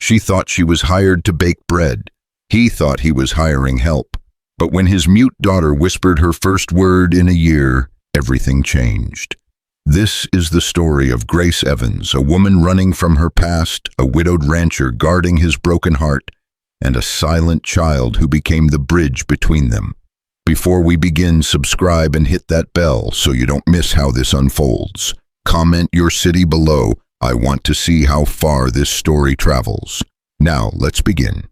She thought she was hired to bake bread. He thought he was hiring help. But when his mute daughter whispered her first word in a year, everything changed. This is the story of Grace Evans, a woman running from her past, a widowed rancher guarding his broken heart, and a silent child who became the bridge between them. Before we begin, subscribe and hit that bell so you don't miss how this unfolds. Comment your city below. I want to see how far this story travels. Now, let's begin.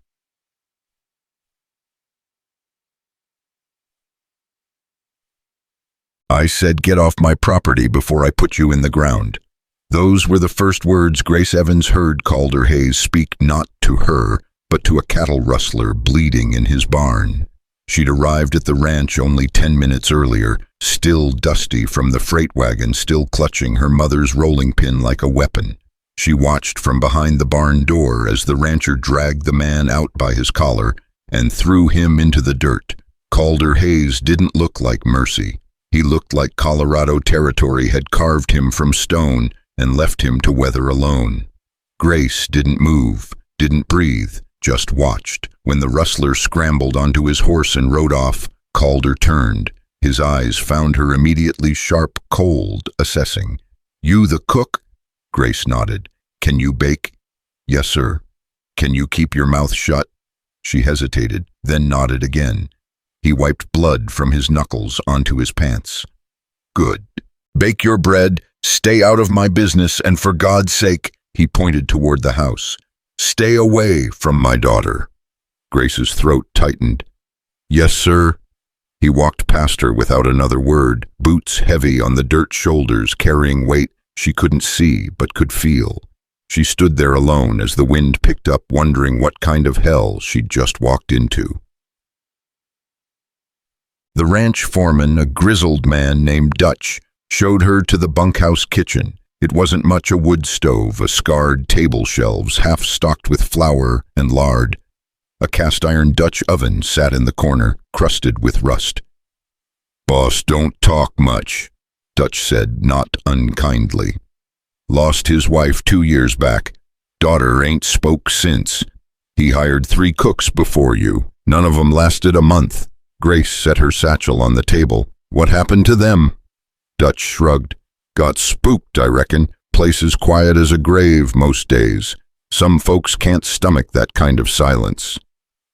I said, "Get off my property before I put you in the ground." Those were the first words Grace Evans heard Calder Hayes speak, not to her, but to a cattle rustler bleeding in his barn. She'd arrived at the ranch only 10 minutes earlier, still dusty from the freight wagon, still clutching her mother's rolling pin like a weapon. She watched from behind the barn door as the rancher dragged the man out by his collar and threw him into the dirt. Calder Hayes didn't look like mercy. He looked like Colorado Territory had carved him from stone and left him to weather alone. Grace didn't move, didn't breathe, just watched. When the rustler scrambled onto his horse and rode off, Calder turned. His eyes found her immediately, sharp, cold, assessing. "You the cook?" Grace nodded. "Can you bake?" "Yes, sir." "Can you keep your mouth shut?" She hesitated, then nodded again. He wiped blood from his knuckles onto his pants. "Good. Bake your bread, stay out of my business, and for God's sake," he pointed toward the house, "stay away from my daughter." Grace's throat tightened. "Yes, sir." He walked past her without another word, boots heavy on the dirt shoulders, carrying weight she couldn't see but could feel. She stood there alone as the wind picked up, wondering what kind of hell she'd just walked into. The ranch foreman, a grizzled man named Dutch, showed her to the bunkhouse kitchen. It wasn't much a wood stove, a scarred table shelves half stocked with flour and lard. A cast-iron Dutch oven sat in the corner, crusted with rust. "Boss don't talk much," Dutch said, not unkindly. "Lost his wife 2 years back. Daughter ain't spoke since. He hired 3 cooks before you. None of 'em lasted a month." Grace set her satchel on the table. "What happened to them?" Dutch shrugged. "Got spooked, I reckon. Place is quiet as a grave most days. Some folks can't stomach that kind of silence."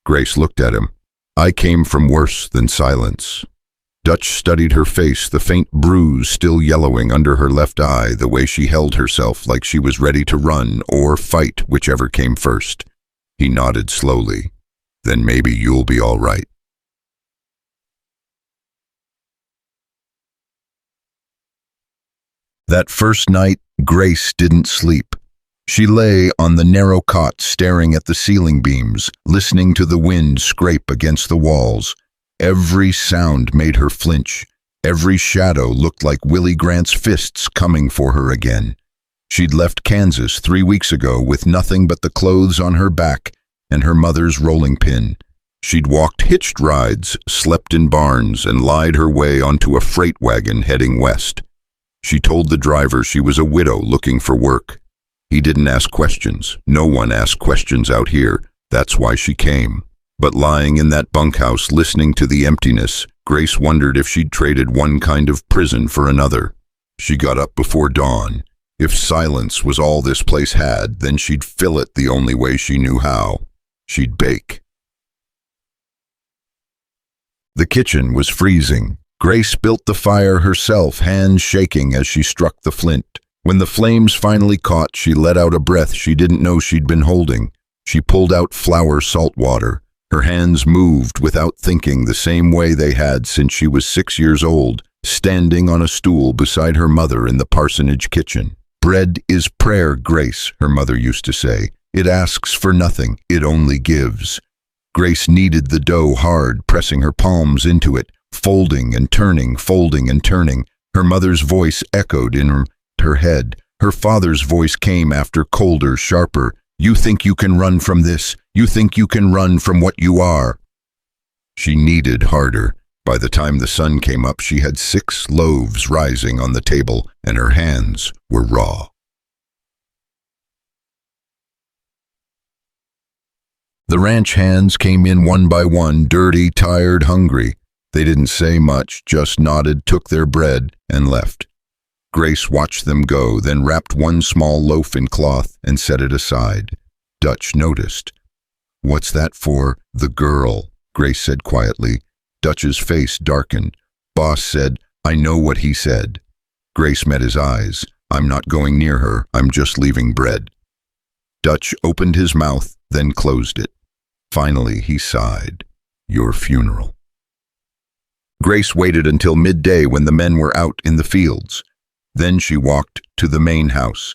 Grace looked at him. "I came from worse than silence." Dutch studied her face, the faint bruise still yellowing under her left eye, the way she held herself like she was ready to run or fight, whichever came first. He nodded slowly. "Then maybe you'll be all right." That first night, Grace didn't sleep. She lay on the narrow cot staring at the ceiling beams, listening to the wind scrape against the walls. Every sound made her flinch. Every shadow looked like Willie Grant's fists coming for her again. She'd left Kansas 3 weeks ago with nothing but the clothes on her back and her mother's rolling pin. She'd walked hitched rides, slept in barns, and lied her way onto a freight wagon heading west. She told the driver she was a widow looking for work. He didn't ask questions. No one asked questions out here. That's why she came. But lying in that bunkhouse, listening to the emptiness, Grace wondered if she'd traded one kind of prison for another. She got up before dawn. If silence was all this place had, then she'd fill it the only way she knew how. She'd bake. The kitchen was freezing. Grace built the fire herself, hands shaking as she struck the flint. When the flames finally caught, she let out a breath she didn't know she'd been holding. She pulled out flour salt water. Her hands moved without thinking, the same way they had since she was 6 years old, standing on a stool beside her mother in the parsonage kitchen. "Bread is prayer, Grace," her mother used to say. "It asks for nothing, it only gives." Grace kneaded the dough hard, pressing her palms into it, folding and turning, folding and turning. Her mother's voice echoed in her head. Her father's voice came after, colder, sharper. "You think you can run from this? You think you can run from what you are?" She kneaded harder. By the time the sun came up, she had 6 loaves rising on the table, and her hands were raw. The ranch hands came in one by one, dirty, tired, hungry. They didn't say much, just nodded, took their bread, and left. Grace watched them go, then wrapped one small loaf in cloth and set it aside. Dutch noticed. "What's that for?" "The girl," Grace said quietly. Dutch's face darkened. Boss said, "I know what he said." Grace met his eyes. "I'm not going near her, I'm just leaving bread." Dutch opened his mouth, then closed it. Finally, he sighed. "Your funeral." Grace waited until midday when the men were out in the fields. Then she walked to the main house.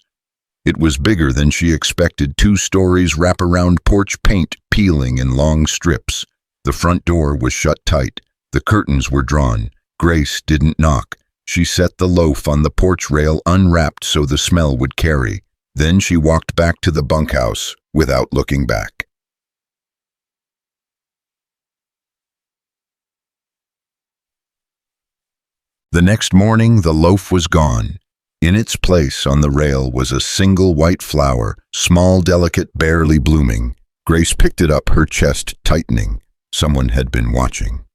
It was bigger than she expected, 2 stories, wraparound porch, paint peeling in long strips. The front door was shut tight. The curtains were drawn. Grace didn't knock. She set the loaf on the porch rail unwrapped so the smell would carry. Then she walked back to the bunkhouse without looking back. The next morning, the loaf was gone. In its place on the rail was a single white flower, small, delicate, barely blooming. Grace picked it up, her chest tightening. Someone had been watching.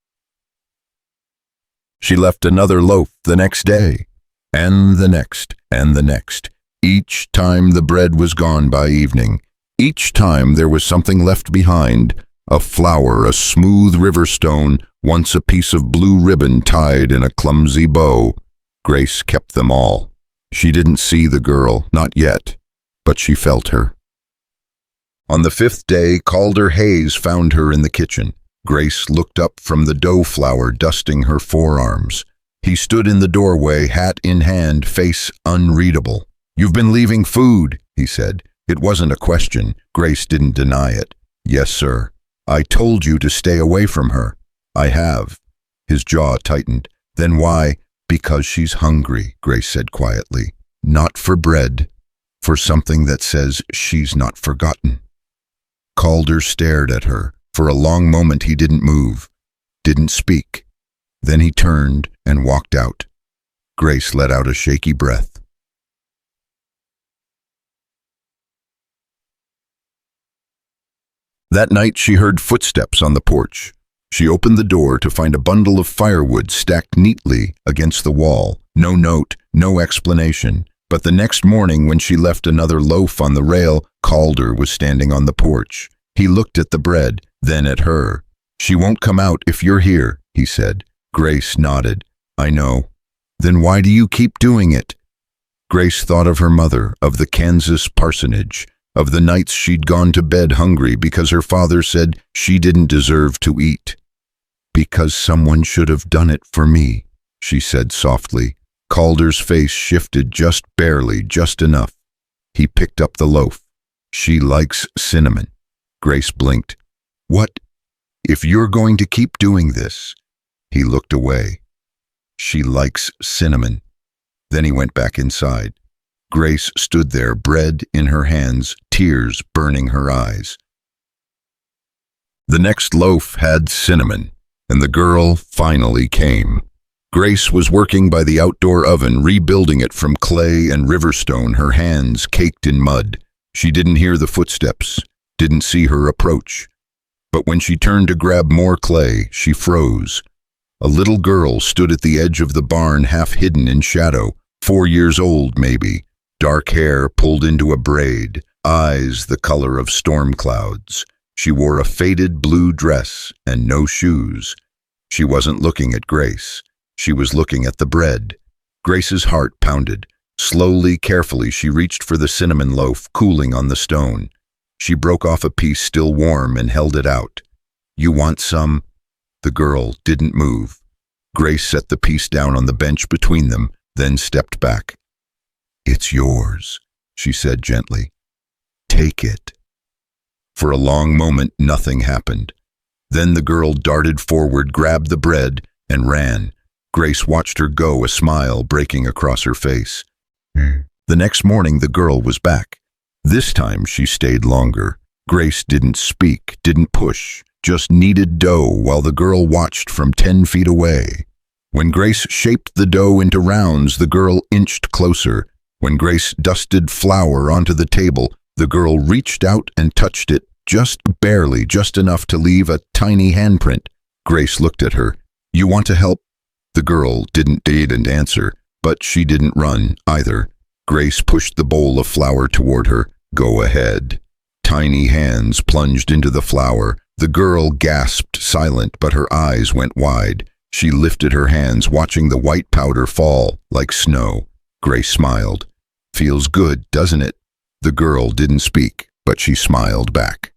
She left another loaf the next day, and the next, and the next. Each time the bread was gone by evening. Each time there was something left behind. A flower, a smooth river stone, once a piece of blue ribbon tied in a clumsy bow. Grace kept them all. She didn't see the girl, not yet, but she felt her. On the 5th day, Calder Hayes found her in the kitchen. Grace looked up from the dough flour, dusting her forearms. He stood in the doorway, hat in hand, face unreadable. "You've been leaving food," he said. It wasn't a question. Grace didn't deny it. "Yes, sir. I told you to stay away from her." "I have." His jaw tightened. "Then why?" "Because she's hungry," Grace said quietly. "Not for bread, for something that says she's not forgotten." Calder stared at her. For a long moment he didn't move, didn't speak. Then he turned and walked out. Grace let out a shaky breath. That night she heard footsteps on the porch. She opened the door to find a bundle of firewood stacked neatly against the wall. No note, no explanation. But the next morning when she left another loaf on the rail, Calder was standing on the porch. He looked at the bread, then at her. "She won't come out if you're here," he said. Grace nodded. "I know." "Then why do you keep doing it?" Grace thought of her mother, of the Kansas parsonage, of the nights she'd gone to bed hungry because her father said she didn't deserve to eat. "Because someone should have done it for me," she said softly. Calder's face shifted just barely, just enough. He picked up the loaf. "She likes cinnamon." Grace blinked. "What? If you're going to keep doing this?" He looked away. "She likes cinnamon." Then he went back inside. Grace stood there, bread in her hands, tears burning her eyes. The next loaf had cinnamon, and the girl finally came. Grace was working by the outdoor oven, rebuilding it from clay and riverstone, her hands caked in mud. She didn't hear the footsteps, didn't see her approach. But when she turned to grab more clay, she froze. A little girl stood at the edge of the barn, half hidden in shadow, 4 years old maybe, dark hair pulled into a braid, eyes the color of storm clouds. She wore a faded blue dress and no shoes. She wasn't looking at Grace. She was looking at the bread. Grace's heart pounded. Slowly, carefully, she reached for the cinnamon loaf cooling on the stone. She broke off a piece still warm and held it out. "You want some?" The girl didn't move. Grace set the piece down on the bench between them, then stepped back. "It's yours," she said gently. "Take it." For a long moment, nothing happened. Then the girl darted forward, grabbed the bread, and ran. Grace watched her go, a smile breaking across her face. The next morning, the girl was back. This time, she stayed longer. Grace didn't speak, didn't push, just kneaded dough while the girl watched from 10 feet away. When Grace shaped the dough into rounds, the girl inched closer. When Grace dusted flour onto the table, the girl reached out and touched it Just barely, just enough to leave a tiny handprint. Grace looked at her. You want to help? The girl didn't answer, but she didn't run either. Grace pushed the bowl of flour toward her. Go ahead. Tiny hands plunged into the flour. The girl gasped, silent, but her eyes went wide. She lifted her hands, watching the white powder fall like snow. Grace smiled. Feels good, doesn't it? The girl didn't speak, but she smiled back.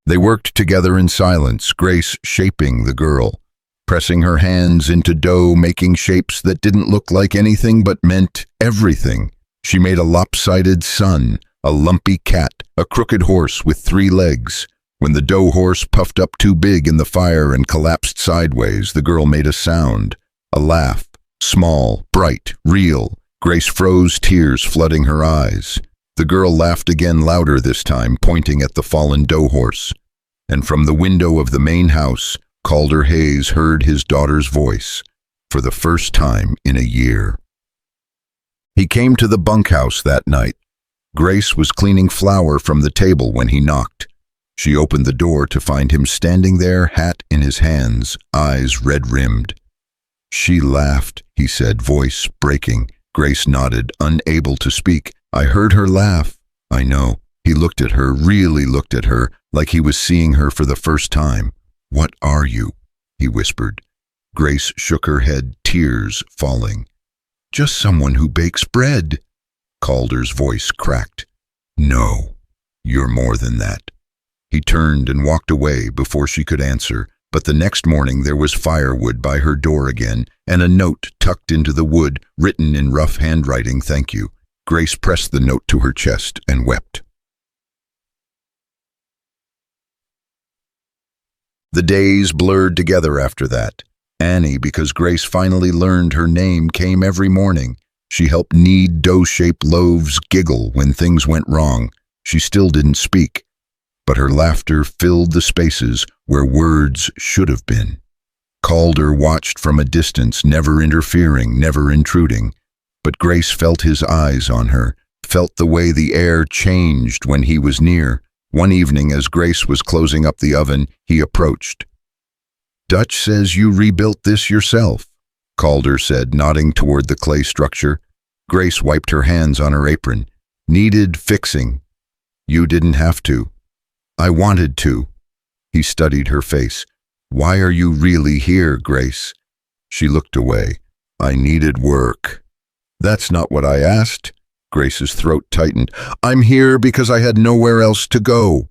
They worked together in silence, Grace shaping the girl, pressing her hands into dough, making shapes that didn't look like anything but meant everything. She made a lopsided sun, a lumpy cat, a crooked horse with 3 legs. When the dough horse puffed up too big in the fire and collapsed sideways, the girl made a sound, a laugh, small, bright, real. Grace froze, tears flooding her eyes. The girl laughed again, louder this time, pointing at the fallen dough horse. And from the window of the main house, Calder Hayes heard his daughter's voice for the first time in a year. He came to the bunkhouse that night. Grace was cleaning flour from the table when he knocked. She opened the door to find him standing there, hat in his hands, eyes red-rimmed. She laughed, he said, voice breaking. Grace nodded, unable to speak. I heard her laugh. I know. He looked at her, really looked at her, like he was seeing her for the first time. What are you? He whispered. Grace shook her head, tears falling. Just someone who bakes bread. Calder's voice cracked. No, you're more than that. He turned and walked away before she could answer, but the next morning there was firewood by her door again, and a note tucked into the wood, written in rough handwriting, thank you. Grace pressed the note to her chest and wept. The days blurred together after that. Annie, because Grace finally learned her name, came every morning. She helped knead dough-shaped loaves, giggle when things went wrong. She still didn't speak, but her laughter filled the spaces where words should have been. Calder watched from a distance, never interfering, never intruding. But Grace felt his eyes on her, felt the way the air changed when he was near. One evening, as Grace was closing up the oven, he approached. Dutch says you rebuilt this yourself, Calder said, nodding toward the clay structure. Grace wiped her hands on her apron. Needed fixing. You didn't have to. I wanted to. He studied her face. Why are you really here, Grace? She looked away. I needed work. That's not what I asked. Grace's throat tightened. I'm here because I had nowhere else to go.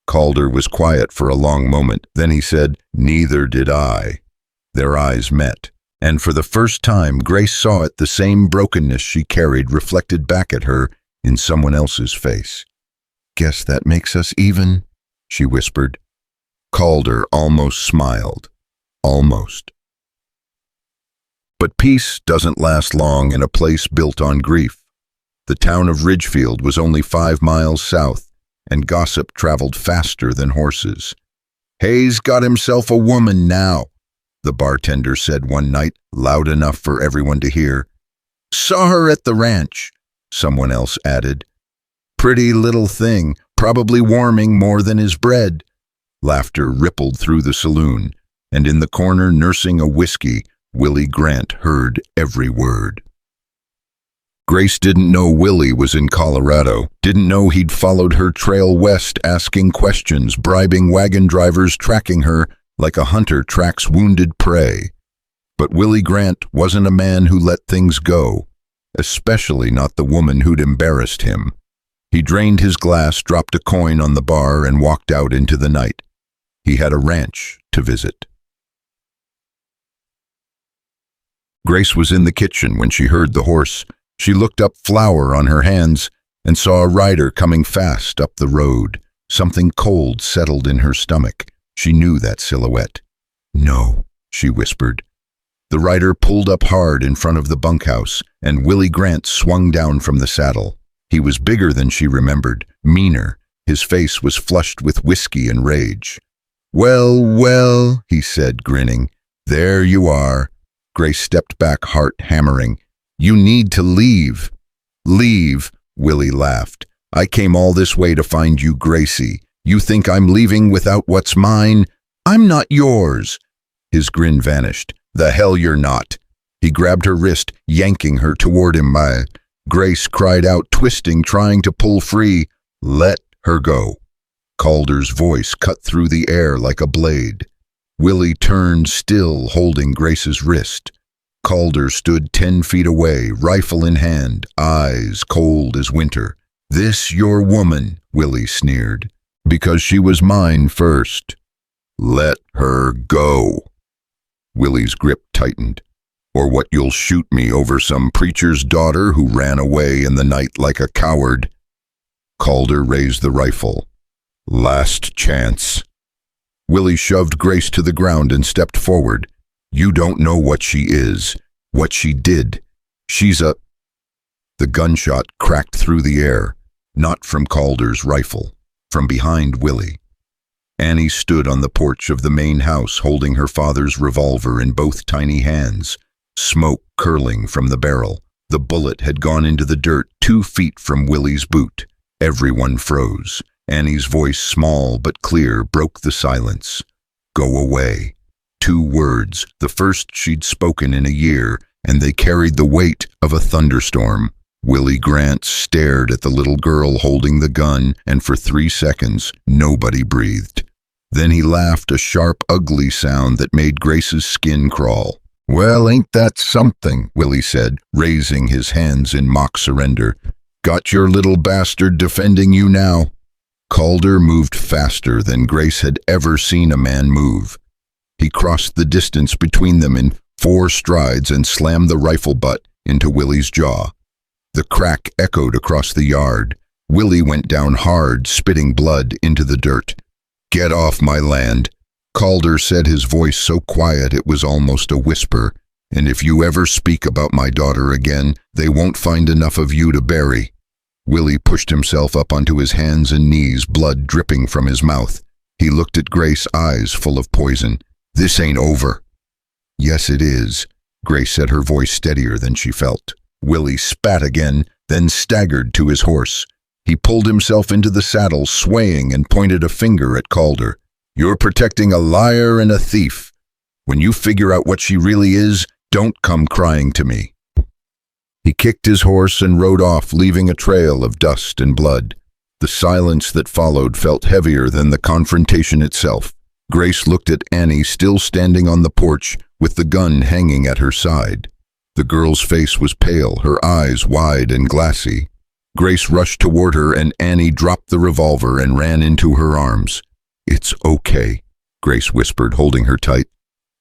Calder was quiet for a long moment. Then he said, Neither did I. Their eyes met, and for the first time Grace saw it, the same brokenness she carried reflected back at her in someone else's face. Guess that makes us even, she whispered. Calder almost smiled. Almost. But peace doesn't last long in a place built on grief. The town of Ridgefield was only 5 miles south, and gossip traveled faster than horses. Hayes got himself a woman now, the bartender said one night, loud enough for everyone to hear. Saw her at the ranch, someone else added. Pretty little thing, probably warming more than his bread. Laughter rippled through the saloon, and in the corner, nursing a whiskey, Willie Grant heard every word. Grace didn't know Willie was in Colorado, didn't know he'd followed her trail west, asking questions, bribing wagon drivers, tracking her like a hunter tracks wounded prey. But Willie Grant wasn't a man who let things go, especially not the woman who'd embarrassed him. He drained his glass, dropped a coin on the bar, and walked out into the night. He had a ranch to visit. Grace was in the kitchen when she heard the horse. She looked up, flour on her hands, and saw a rider coming fast up the road. Something cold settled in her stomach. She knew that silhouette. No, she whispered. The rider pulled up hard in front of the bunkhouse, and Willie Grant swung down from the saddle. He was bigger than she remembered, meaner. His face was flushed with whiskey and rage. Well, well, he said, grinning. There you are. Grace stepped back, heart hammering. You need to leave. Leave. Willie laughed. "I came all this way to find you, Gracie. You think I'm leaving without what's mine? I'm not yours." His grin vanished. "The hell you're not." He grabbed her wrist, yanking her toward him. Grace cried out, twisting, trying to pull free. "Let her go." Calder's voice cut through the air like a blade. Willie turned, still holding Grace's wrist. Calder stood 10 feet away, rifle in hand, eyes cold as winter. "This your woman," Willie sneered, "because she was mine first. Let her go." Willie's grip tightened. "Or what, you'll shoot me over some preacher's daughter who ran away in the night like a coward?" Calder raised the rifle. "Last chance." Willie shoved Grace to the ground and stepped forward. "You don't know what she is, what she did. She's a—" The gunshot cracked through the air, not from Calder's rifle, from behind Willie. Annie stood on the porch of the main house holding her father's revolver in both tiny hands, smoke curling from the barrel. The bullet had gone into the dirt 2 feet from Willie's boot. Everyone froze. Annie's voice, small but clear, broke the silence. "Go away." 2 words, the first she'd spoken in a year, and they carried the weight of a thunderstorm. Willie Grant stared at the little girl holding the gun, and for 3 seconds, nobody breathed. Then he laughed, a sharp, ugly sound that made Grace's skin crawl. "Well, ain't that something," Willie said, raising his hands in mock surrender. "Got your little bastard defending you now." Calder moved faster than Grace had ever seen a man move. He crossed the distance between them in 4 strides and slammed the rifle butt into Willie's jaw. The crack echoed across the yard. Willie went down hard, spitting blood into the dirt. "Get off my land," Calder said, his voice so quiet it was almost a whisper. "And if you ever speak about my daughter again, they won't find enough of you to bury." Willie pushed himself up onto his hands and knees, blood dripping from his mouth. He looked at Grace, eyes full of poison. "This ain't over." "Yes, it is," Grace said, her voice steadier than she felt. Willie spat again, then staggered to his horse. He pulled himself into the saddle, swaying, and pointed a finger at Calder. "You're protecting a liar and a thief. When you figure out what she really is, don't come crying to me." He kicked his horse and rode off, leaving a trail of dust and blood. The silence that followed felt heavier than the confrontation itself. Grace looked at Annie, still standing on the porch, with the gun hanging at her side. The girl's face was pale, her eyes wide and glassy. Grace rushed toward her, and Annie dropped the revolver and ran into her arms. "It's okay," Grace whispered, holding her tight.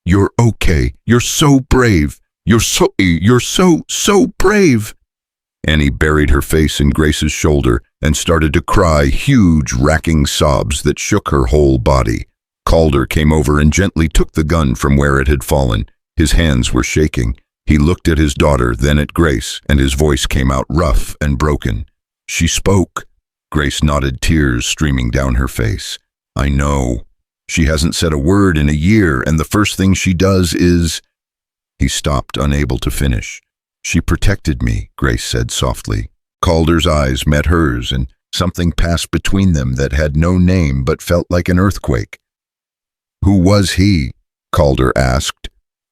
"You're okay. You're so brave. You're so brave." Annie buried her face in Grace's shoulder and started to cry, huge, racking sobs that shook her whole body. Calder came over and gently took the gun from where it had fallen. His hands were shaking. He looked at his daughter, then at Grace, and his voice came out rough and broken. "She spoke." Grace nodded, tears streaming down her face. "I know. She hasn't said a word in a year, and the first thing she does is—" He stopped, unable to finish. "She protected me," Grace said softly. Calder's eyes met hers, and something passed between them that had no name but felt like an earthquake. "Who was he?" Calder asked.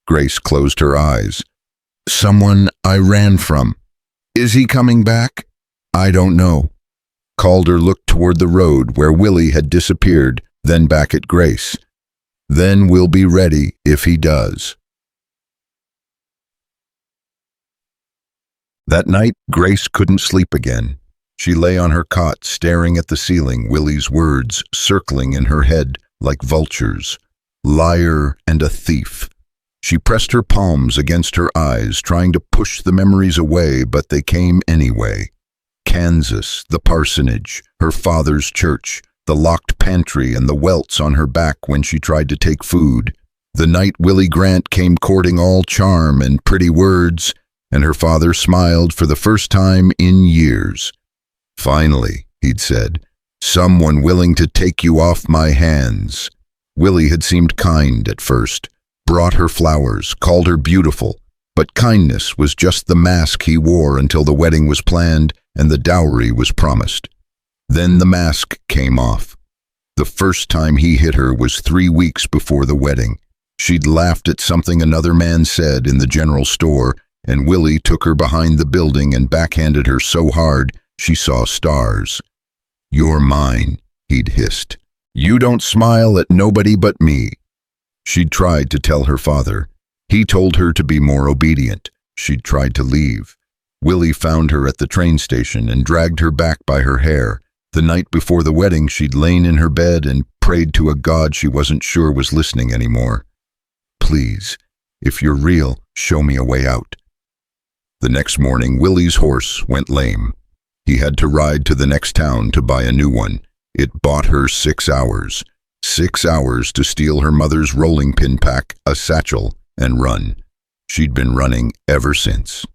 Grace closed her eyes. "Someone I ran from. Is he coming back? I don't know." Calder looked toward the road where Willie had disappeared, then back at Grace. "Then we'll be ready if he does." That night, Grace couldn't sleep again. She lay on her cot, staring at the ceiling, Willie's words circling in her head like vultures. Liar and a thief. She pressed her palms against her eyes, trying to push the memories away, but they came anyway. Kansas, the parsonage, her father's church, the locked pantry and the welts on her back when she tried to take food. The night Willie Grant came courting all charm and pretty words, and her father smiled for the first time in years. "Finally," he'd said, "someone willing to take you off my hands." Willie had seemed kind at first, brought her flowers, called her beautiful, but kindness was just the mask he wore until the wedding was planned and the dowry was promised. Then the mask came off. The first time he hit her was 3 weeks before the wedding. She'd laughed at something another man said in the general store, and Willie took her behind the building and backhanded her so hard she saw stars. "You're mine," he'd hissed. "You don't smile at nobody but me." She'd tried to tell her father. He told her to be more obedient. She'd tried to leave. Willie found her at the train station and dragged her back by her hair. The night before the wedding, she'd lain in her bed and prayed to a God she wasn't sure was listening anymore. "Please, if you're real, show me a way out." The next morning, Willie's horse went lame. He had to ride to the next town to buy a new one. It bought her 6 hours. 6 hours to steal her mother's rolling pin pack, a satchel, and run. She'd been running ever since.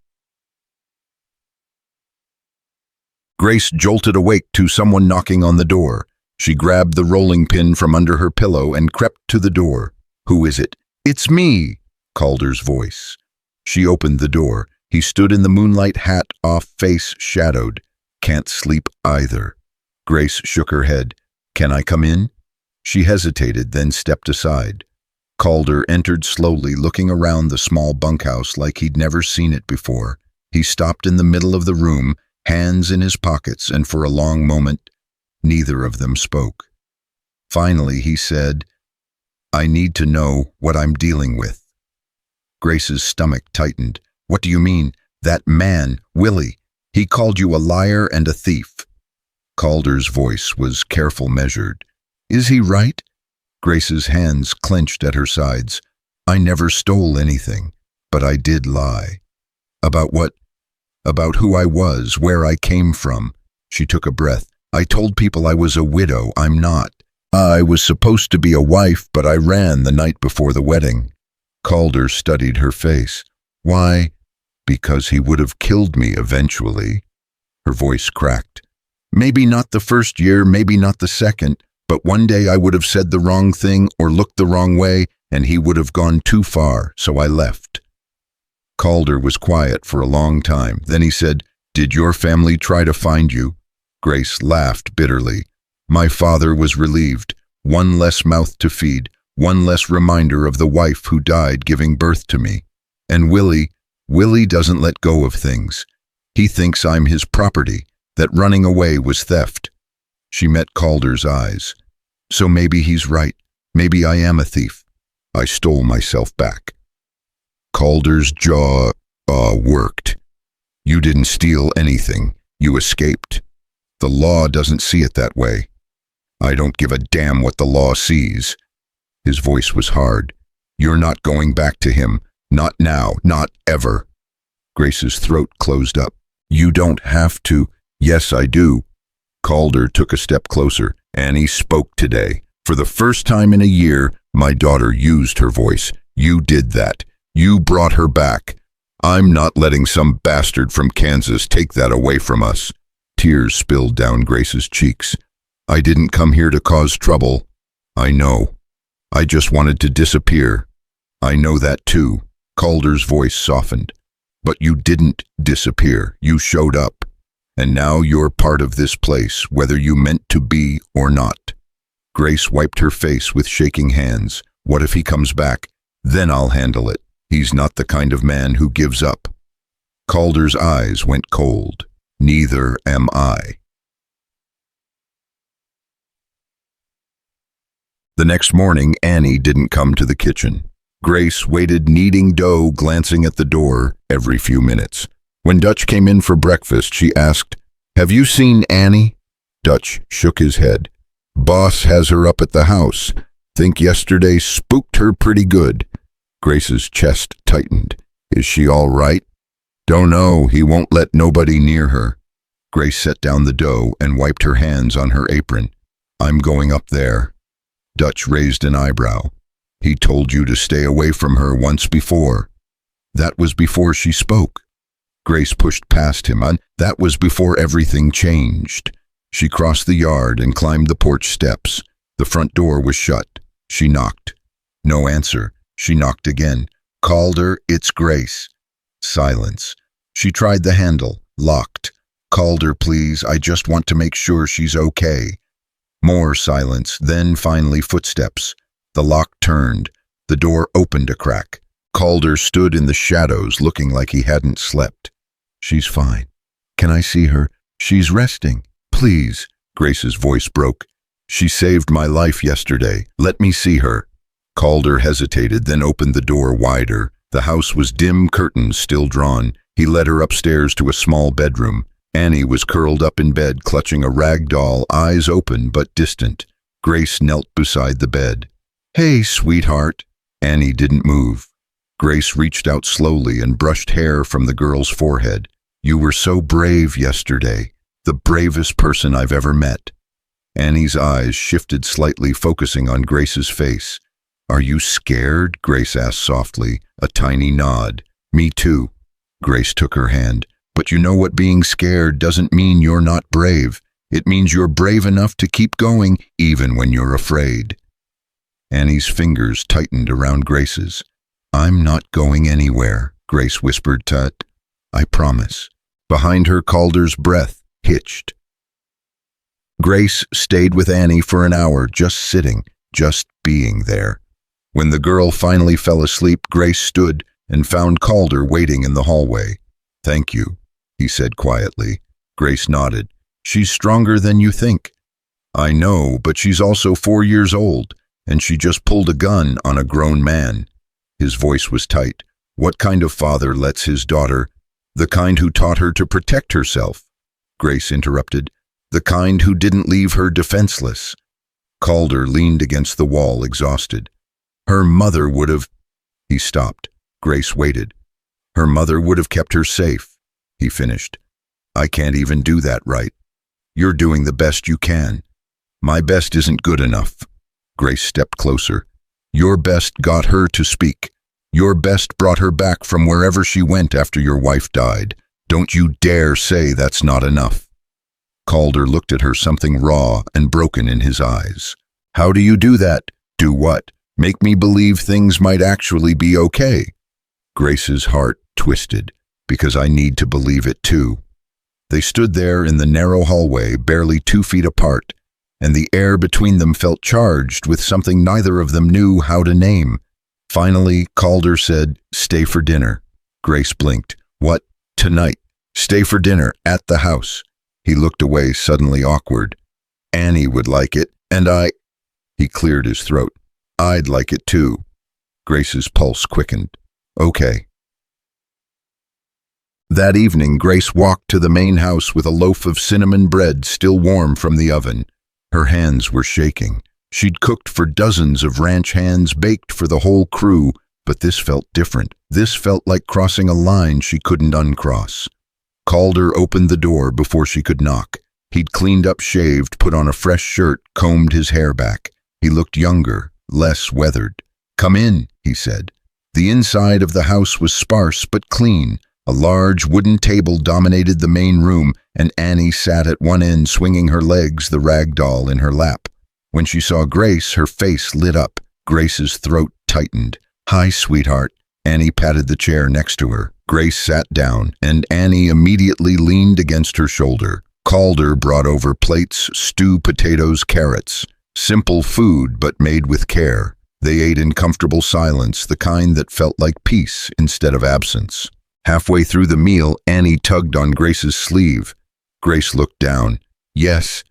Grace jolted awake to someone knocking on the door. She grabbed the rolling pin from under her pillow and crept to the door. "Who is it?" "It's me," Calder's voice. She opened the door. He stood in the moonlight, hat off, face shadowed. "Can't sleep either." Grace shook her head. "Can I come in?" She hesitated, then stepped aside. Calder entered slowly, looking around the small bunkhouse like he'd never seen it before. He stopped in the middle of the room, hands in his pockets, and for a long moment, neither of them spoke. Finally, he said, "I need to know what I'm dealing with." Grace's stomach tightened. "What do you mean? That man, Willie, he called you a liar and a thief." Calder's voice was careful, measured. "Is he right?" Grace's hands clenched at her sides. "I never stole anything, but I did lie." "About what?" "About who I was, where I came from." She took a breath. "I told people I was a widow. I'm not. I was supposed to be a wife, but I ran the night before the wedding." Calder studied her face. "Why?" "Because he would have killed me eventually." Her voice cracked. "Maybe not the first year, maybe not the second, but one day I would have said the wrong thing or looked the wrong way, and he would have gone too far, so I left." Calder was quiet for a long time. Then he said, "Did your family try to find you?" Grace laughed bitterly. "My father was relieved. One less mouth to feed, one less reminder of the wife who died giving birth to me. And Willie doesn't let go of things. He thinks I'm his property, that running away was theft." She met Calder's eyes. "So maybe he's right. Maybe I am a thief. I stole myself back." Calder's jaw worked. "You didn't steal anything. You escaped. The law doesn't see it that way." "I don't give a damn what the law sees." His voice was hard. "You're not going back to him. Not now. Not ever." Grace's throat closed up. "You don't have to." "Yes, I do." Calder took a step closer. "Annie spoke today. For the first time in a year, my daughter used her voice. You did that. You brought her back. I'm not letting some bastard from Kansas take that away from us." Tears spilled down Grace's cheeks. "I didn't come here to cause trouble. I know. I just wanted to disappear. I know that too." Calder's voice softened. "But you didn't disappear. You showed up. And now you're part of this place, whether you meant to be or not." Grace wiped her face with shaking hands. "What if he comes back? Then I'll handle it. He's not the kind of man who gives up." Calder's eyes went cold. "Neither am I." The next morning, Annie didn't come to the kitchen. Grace waited kneading dough, glancing at the door every few minutes. When Dutch came in for breakfast, she asked, "Have you seen Annie?" Dutch shook his head. "Boss has her up at the house. Think yesterday spooked her pretty good." Grace's chest tightened. "Is she all right?" "Don't know. He won't let nobody near her." Grace set down the dough and wiped her hands on her apron. "I'm going up there." Dutch raised an eyebrow. "He told you to stay away from her once before." "That was before she spoke." Grace pushed past him. "That was before everything changed." She crossed the yard and climbed the porch steps. The front door was shut. She knocked. No answer. She knocked again. "Calder, it's Grace." Silence. She tried the handle. Locked. Calder, please, I just want to make sure she's okay. More silence, then finally footsteps. The lock turned. The door opened a crack. Calder stood in the shadows, looking like he hadn't slept. She's fine. Can I see her? She's resting. Please. Grace's voice broke. She saved my life yesterday. Let me see her. Calder hesitated, then opened the door wider. The house was dim, curtains still drawn. He led her upstairs to a small bedroom. Annie was curled up in bed, clutching a rag doll, eyes open but distant. Grace knelt beside the bed. Hey, sweetheart. Annie didn't move. Grace reached out slowly and brushed hair from the girl's forehead. You were so brave yesterday. The bravest person I've ever met. Annie's eyes shifted slightly, focusing on Grace's face. Are you scared? Grace asked softly, a tiny nod. Me too. Grace took her hand. But you know what being scared doesn't mean you're not brave. It means you're brave enough to keep going, even when you're afraid. Annie's fingers tightened around Grace's. I'm not going anywhere, Grace whispered. Tut. I promise. Behind her, Calder's breath hitched. Grace stayed with Annie for an hour, just sitting, just being there. When the girl finally fell asleep, Grace stood and found Calder waiting in the hallway. Thank you, he said quietly. Grace nodded. She's stronger than you think. I know, but she's also 4 years old, and she just pulled a gun on a grown man. His voice was tight. What kind of father lets his daughter? The kind who taught her to protect herself. Grace interrupted. The kind who didn't leave her defenseless. Calder leaned against the wall, exhausted. Her mother would have... He stopped. Grace waited. Her mother would have kept her safe, he finished. I can't even do that right. You're doing the best you can. My best isn't good enough. Grace stepped closer. Your best got her to speak. Your best brought her back from wherever she went after your wife died. Don't you dare say that's not enough. Calder looked at her, something raw and broken in his eyes. How do you do that? Do what? Make me believe things might actually be okay. Grace's heart twisted, because I need to believe it too. They stood there in the narrow hallway, barely 2 feet apart, and the air between them felt charged with something neither of them knew how to name. Finally, Calder said, Stay for dinner. Grace blinked. What? Tonight? Stay for dinner, at the house. He looked away, suddenly awkward. Annie would like it, and I... He cleared his throat. I'd like it too. Grace's pulse quickened. Okay. That evening, Grace walked to the main house with a loaf of cinnamon bread still warm from the oven. Her hands were shaking. She'd cooked for dozens of ranch hands, baked for the whole crew, but this felt different. This felt like crossing a line she couldn't uncross. Calder opened the door before she could knock. He'd cleaned up, shaved, put on a fresh shirt, combed his hair back. He looked younger, less weathered. Come in, he said. The inside of the house was sparse but clean. A large wooden table dominated the main room, and Annie sat at one end, swinging her legs, the rag doll in her lap. When she saw Grace, her face lit up. Grace's throat tightened. Hi, sweetheart. Annie patted the chair next to her. Grace sat down, and Annie immediately leaned against her shoulder. Calder brought over plates, stew, potatoes, carrots. Simple food, but made with care. They ate in comfortable silence, the kind that felt like peace instead of absence. Halfway through the meal, Annie tugged on Grace's sleeve. Grace looked down. Yes.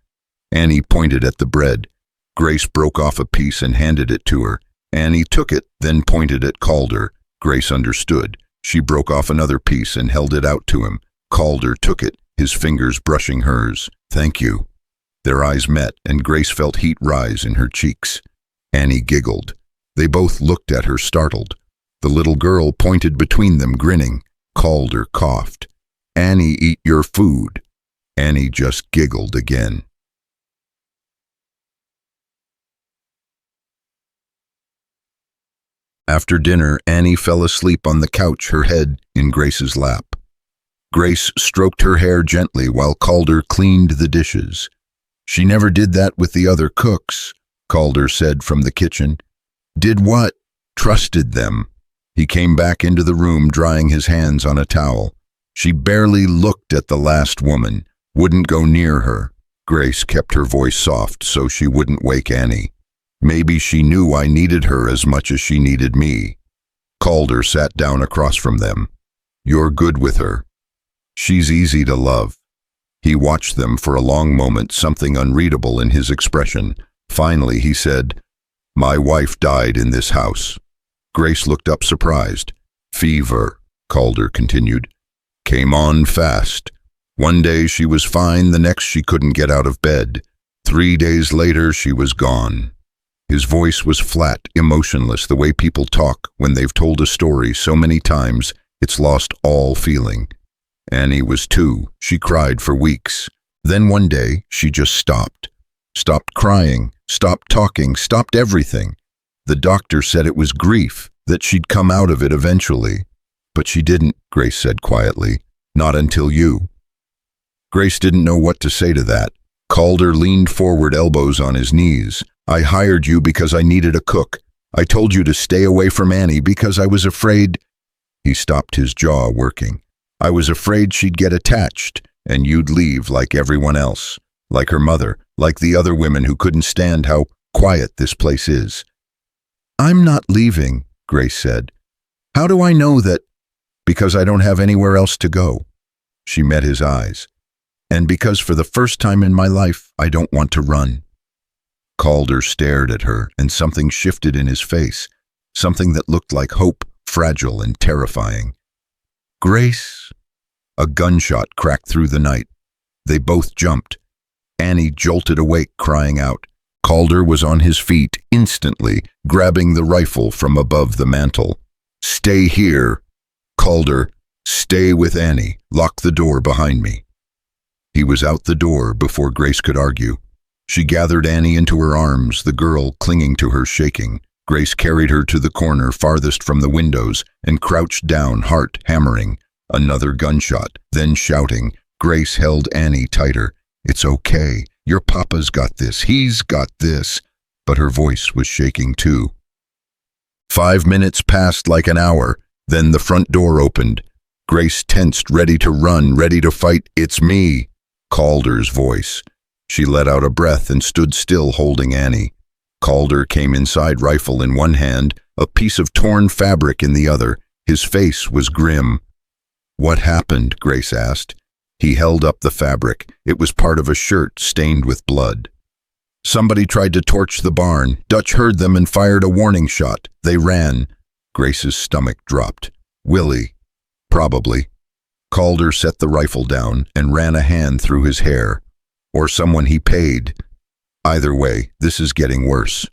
Annie pointed at the bread. Grace broke off a piece and handed it to her. Annie took it, then pointed at Calder. Grace understood. She broke off another piece and held it out to him. Calder took it, his fingers brushing hers. Thank you. Their eyes met, and Grace felt heat rise in her cheeks. Annie giggled. They both looked at her, startled. The little girl pointed between them, grinning. Calder coughed. Annie, eat your food. Annie just giggled again. After dinner, Annie fell asleep on the couch, her head in Grace's lap. Grace stroked her hair gently while Calder cleaned the dishes. She never did that with the other cooks, Calder said from the kitchen. Did what? Trusted them. He came back into the room, drying his hands on a towel. She barely looked at the last woman, wouldn't go near her. Grace kept her voice soft so she wouldn't wake Annie. Maybe she knew I needed her as much as she needed me. Calder sat down across from them. You're good with her. She's easy to love. He watched them for a long moment, something unreadable in his expression. Finally, he said, My wife died in this house. Grace looked up surprised. Fever, Calder continued. Came on fast. One day she was fine, the next she couldn't get out of bed. 3 days later she was gone. His voice was flat, emotionless, the way people talk when they've told a story so many times it's lost all feeling. Annie was 2. She cried for weeks. Then one day she just stopped. Stopped crying, stopped talking, stopped everything. The doctor said it was grief, that she'd come out of it eventually. But she didn't, Grace said quietly. Not until you. Grace didn't know what to say to that. Calder leaned forward, elbows on his knees. I hired you because I needed a cook. I told you to stay away from Annie because I was afraid. He stopped, his jaw working. I was afraid she'd get attached, and you'd leave like everyone else. Like her mother, like the other women who couldn't stand how quiet this place is. I'm not leaving, Grace said. How do I know that? Because I don't have anywhere else to go. She met his eyes. And because for the first time in my life, I don't want to run. Calder stared at her, and something shifted in his face, something that looked like hope, fragile and terrifying. Grace? A gunshot cracked through the night. They both jumped. Annie jolted awake, crying out. Calder was on his feet instantly, grabbing the rifle from above the mantel. Stay here. Calder, stay with Annie. Lock the door behind me. He was out the door before Grace could argue. She gathered Annie into her arms, the girl clinging to her, shaking. Grace carried her to the corner farthest from the windows and crouched down, heart hammering. Another gunshot, then shouting. Grace held Annie tighter. It's okay. Your papa's got this. He's got this. But her voice was shaking too. 5 minutes passed like an hour. Then the front door opened. Grace tensed, ready to run, ready to fight. It's me. Calder's voice. She let out a breath and stood still, holding Annie. Calder came inside, rifle in one hand, a piece of torn fabric in the other. His face was grim. What happened? Grace asked. He held up the fabric. It was part of a shirt stained with blood. Somebody tried to torch the barn. Dutch heard them and fired a warning shot. They ran. Grace's stomach dropped. Willie. Probably. Calder set the rifle down and ran a hand through his hair. Or someone he paid. Either way, this is getting worse.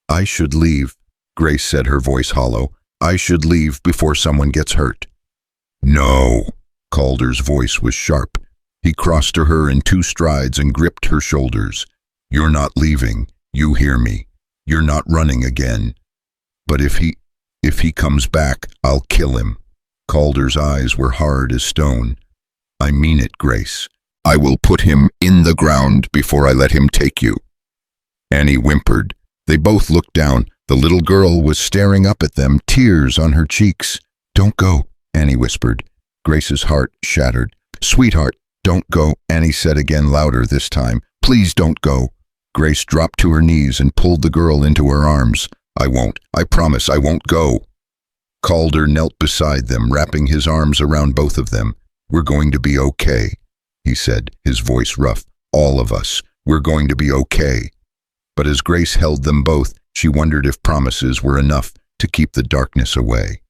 I should leave, Grace said, her voice hollow. I should leave before someone gets hurt. No. Calder's voice was sharp. He crossed to her in 2 strides and gripped her shoulders. You're not leaving. You hear me. You're not running again. But if he comes back, I'll kill him. Calder's eyes were hard as stone. I mean it, Grace. I will put him in the ground before I let him take you. Annie whimpered. They both looked down. The little girl was staring up at them, tears on her cheeks. Don't go, Annie whispered. Grace's heart shattered. Sweetheart, don't go, Annie said again, louder this time. Please don't go. Grace dropped to her knees and pulled the girl into her arms. I won't. I promise I won't go. Calder knelt beside them, wrapping his arms around both of them. We're going to be okay, he said, his voice rough. All of us. We're going to be okay. But as Grace held them both, she wondered if promises were enough to keep the darkness away.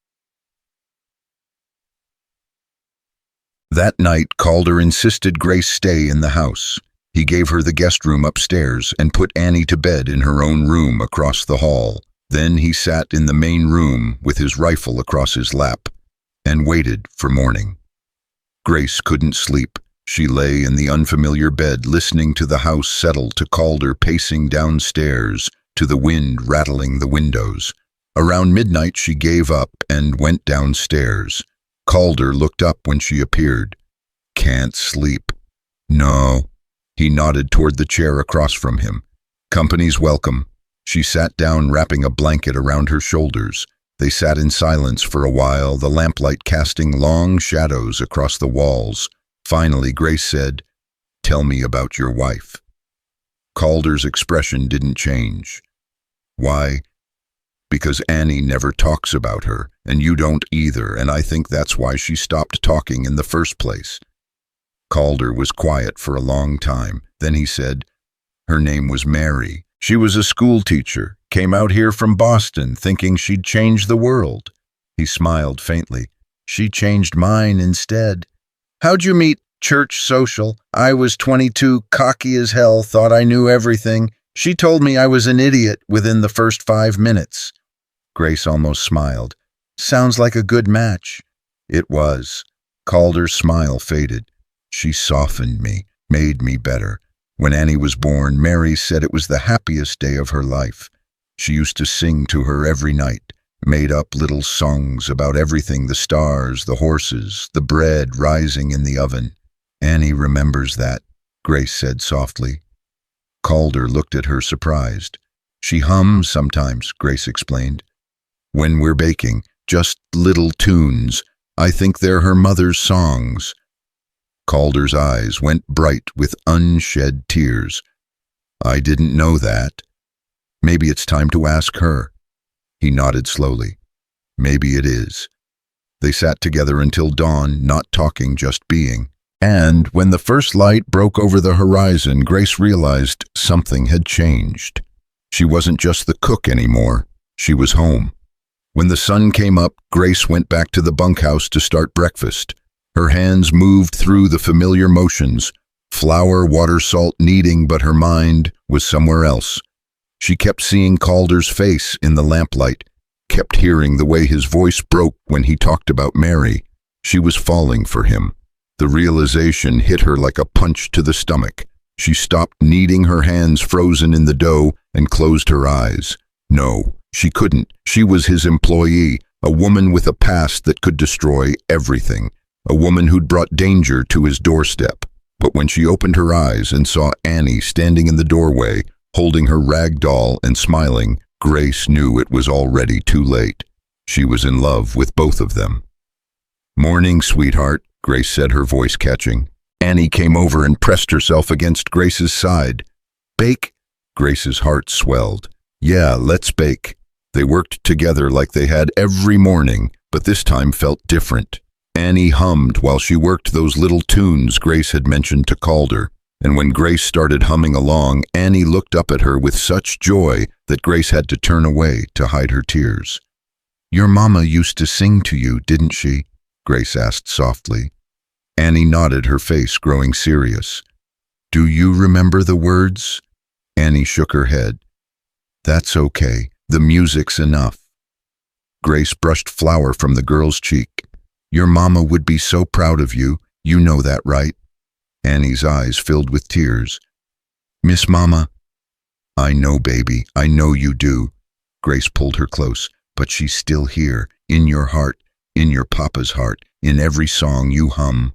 That night, Calder insisted Grace stay in the house. He gave her the guest room upstairs and put Annie to bed in her own room across the hall. Then he sat in the main room with his rifle across his lap and waited for morning. Grace couldn't sleep. She lay in the unfamiliar bed, listening to the house settle, to Calder pacing downstairs, to the wind rattling the windows. Around midnight, she gave up and went downstairs. Calder looked up when she appeared. Can't sleep. No. He nodded toward the chair across from him. Company's welcome. She sat down, wrapping a blanket around her shoulders. They sat in silence for a while, the lamplight casting long shadows across the walls. Finally, Grace said, "Tell me about your wife." Calder's expression didn't change. "Why?" "Because Annie never talks about her, and you don't either, and I think that's why she stopped talking in the first place." Calder was quiet for a long time. Then he said, "Her name was Mary. She was a school teacher, came out here from Boston thinking she'd change the world." He smiled faintly. "She changed mine instead." "How'd you meet?" "Church social. I was 22, cocky as hell, thought I knew everything. She told me I was an idiot within the first 5 minutes. Grace almost smiled. "Sounds like a good match." It was. Calder's smile faded. "She softened me, made me better. When Annie was born, Mary said it was the happiest day of her life. She used to sing to her every night, made up little songs about everything, the stars, the horses, the bread rising in the oven." "Annie remembers that," Grace said softly. Calder looked at her surprised. "She hums sometimes," Grace explained. "When we're baking, just little tunes. I think they're her mother's songs." Calder's eyes went bright with unshed tears. "I didn't know that. Maybe it's time to ask her." He nodded slowly. "Maybe it is." They sat together until dawn, not talking, just being. And when the first light broke over the horizon, Grace realized something had changed. She wasn't just the cook anymore. She was home. When the sun came up, Grace went back to the bunkhouse to start breakfast. Her hands moved through the familiar motions, flour, water, salt, kneading, but her mind was somewhere else. She kept seeing Calder's face in the lamplight, kept hearing the way his voice broke when he talked about Mary. She was falling for him. The realization hit her like a punch to the stomach. She stopped kneading, her hands frozen in the dough, and closed her eyes. No, she couldn't. She was his employee, a woman with a past that could destroy everything, a woman who'd brought danger to his doorstep. But when she opened her eyes and saw Annie standing in the doorway, holding her rag doll and smiling, Grace knew it was already too late. She was in love with both of them. "Morning, sweetheart," Grace said, her voice catching. Annie came over and pressed herself against Grace's side. "Bake?" Grace's heart swelled. "Yeah, let's bake." They worked together like they had every morning, but this time felt different. Annie hummed while she worked those little tunes Grace had mentioned to Calder. And when Grace started humming along, Annie looked up at her with such joy that Grace had to turn away to hide her tears. "Your mama used to sing to you, didn't she?" Grace asked softly. Annie nodded, her face growing serious. "Do you remember the words?" Annie shook her head. "That's okay. The music's enough." Grace brushed flour from the girl's cheek. "Your mama would be so proud of you. You know that, right?" Annie's eyes filled with tears. "Miss Mama." "I know, baby. I know you do." Grace pulled her close. "But she's still here, in your heart, in your papa's heart, in every song you hum."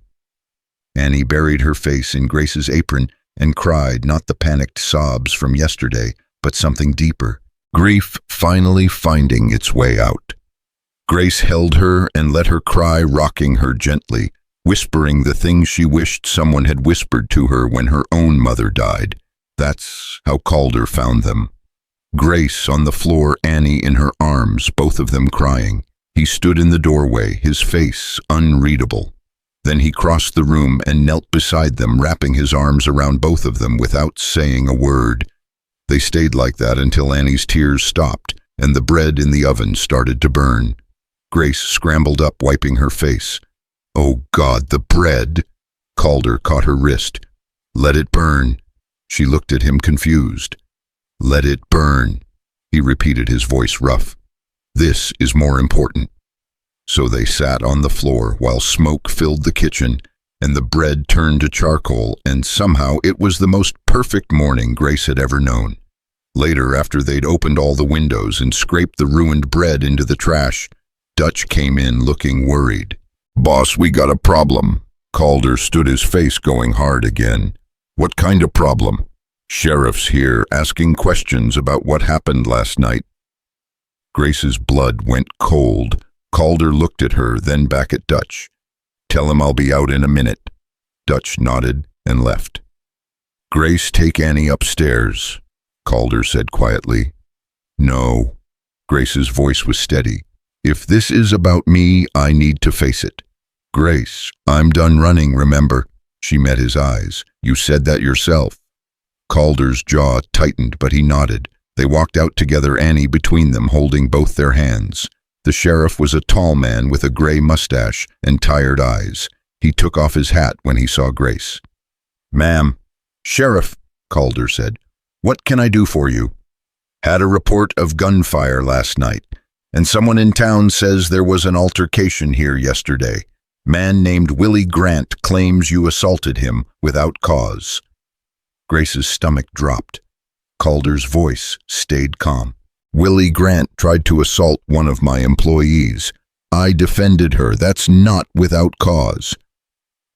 Annie buried her face in Grace's apron and cried, not the panicked sobs from yesterday, but something deeper, grief finally finding its way out. Grace held her and let her cry, rocking her gently, whispering the things she wished someone had whispered to her when her own mother died. That's how Calder found them. Grace on the floor, Annie in her arms, both of them crying. He stood in the doorway, his face unreadable. Then he crossed the room and knelt beside them, wrapping his arms around both of them without saying a word. They stayed like that until Annie's tears stopped and the bread in the oven started to burn. Grace scrambled up, wiping her face. "Oh God, the bread!" Calder caught her wrist. "Let it burn." She looked at him confused. "Let it burn," he repeated, his voice rough. "This is more important." So they sat on the floor while smoke filled the kitchen and the bread turned to charcoal, and somehow it was the most perfect morning Grace had ever known. Later, after they'd opened all the windows and scraped the ruined bread into the trash, Dutch came in looking worried. "Boss, we got a problem." Calder stood, his face going hard again. "What kind of problem?" "Sheriff's here asking questions about what happened last night." Grace's blood went cold. Calder looked at her, then back at Dutch. "Tell him I'll be out in a minute." Dutch nodded and left. "Grace, take Annie upstairs," Calder said quietly. "No." Grace's voice was steady. "If this is about me, I need to face it." "Grace, I'm done running, remember?" She met his eyes. "You said that yourself." Calder's jaw tightened, but he nodded. They walked out together, Annie between them, holding both their hands. The sheriff was a tall man with a gray mustache and tired eyes. He took off his hat when he saw Grace. "Ma'am." "Sheriff," Calder said, "what can I do for you?" "Had a report of gunfire last night, and someone in town says there was an altercation here yesterday. Man named Willie Grant claims you assaulted him without cause." Grace's stomach dropped. Calder's voice stayed calm. "Willie Grant tried to assault one of my employees. I defended her. That's not without cause."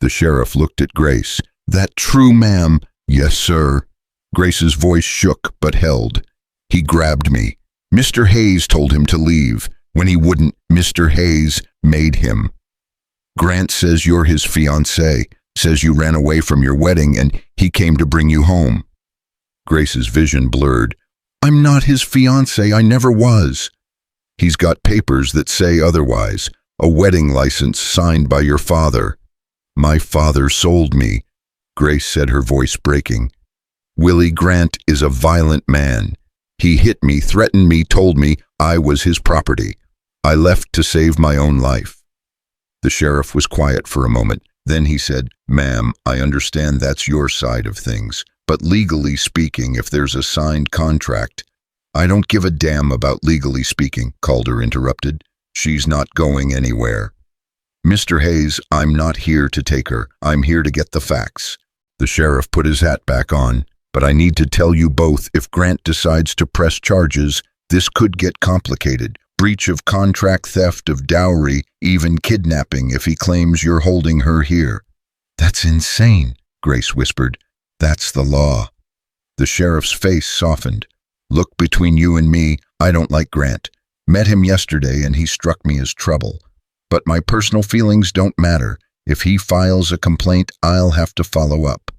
The sheriff looked at Grace. "That true, ma'am?" "Yes, sir." Grace's voice shook but held. "He grabbed me. Mr. Hayes told him to leave. When he wouldn't, Mr. Hayes made him. Grant says you're his fiancée, says you ran away from your wedding and he came to bring you home." Grace's vision blurred. "I'm not his fiancée. I never was." "He's got papers that say otherwise. A wedding license signed by your father." "My father sold me," Grace said, her voice breaking. "Willie Grant is a violent man. He hit me, threatened me, told me I was his property. I left to save my own life." The sheriff was quiet for a moment. Then he said, "Ma'am, I understand that's your side of things, but legally speaking, if there's a signed contract—" "I don't give a damn about legally speaking," Calder interrupted. "She's not going anywhere. Mr. Hayes, I'm not here to take her. I'm here to get the facts." The sheriff put his hat back on. "But I need to tell you both, if Grant decides to press charges, this could get complicated. Breach of contract, theft of dowry, even kidnapping if he claims you're holding her here." "That's insane," Grace whispered. "That's the law." The sheriff's face softened. "Look, between you and me, I don't like Grant. Met him yesterday and he struck me as trouble. But my personal feelings don't matter. If he files a complaint, I'll have to follow up."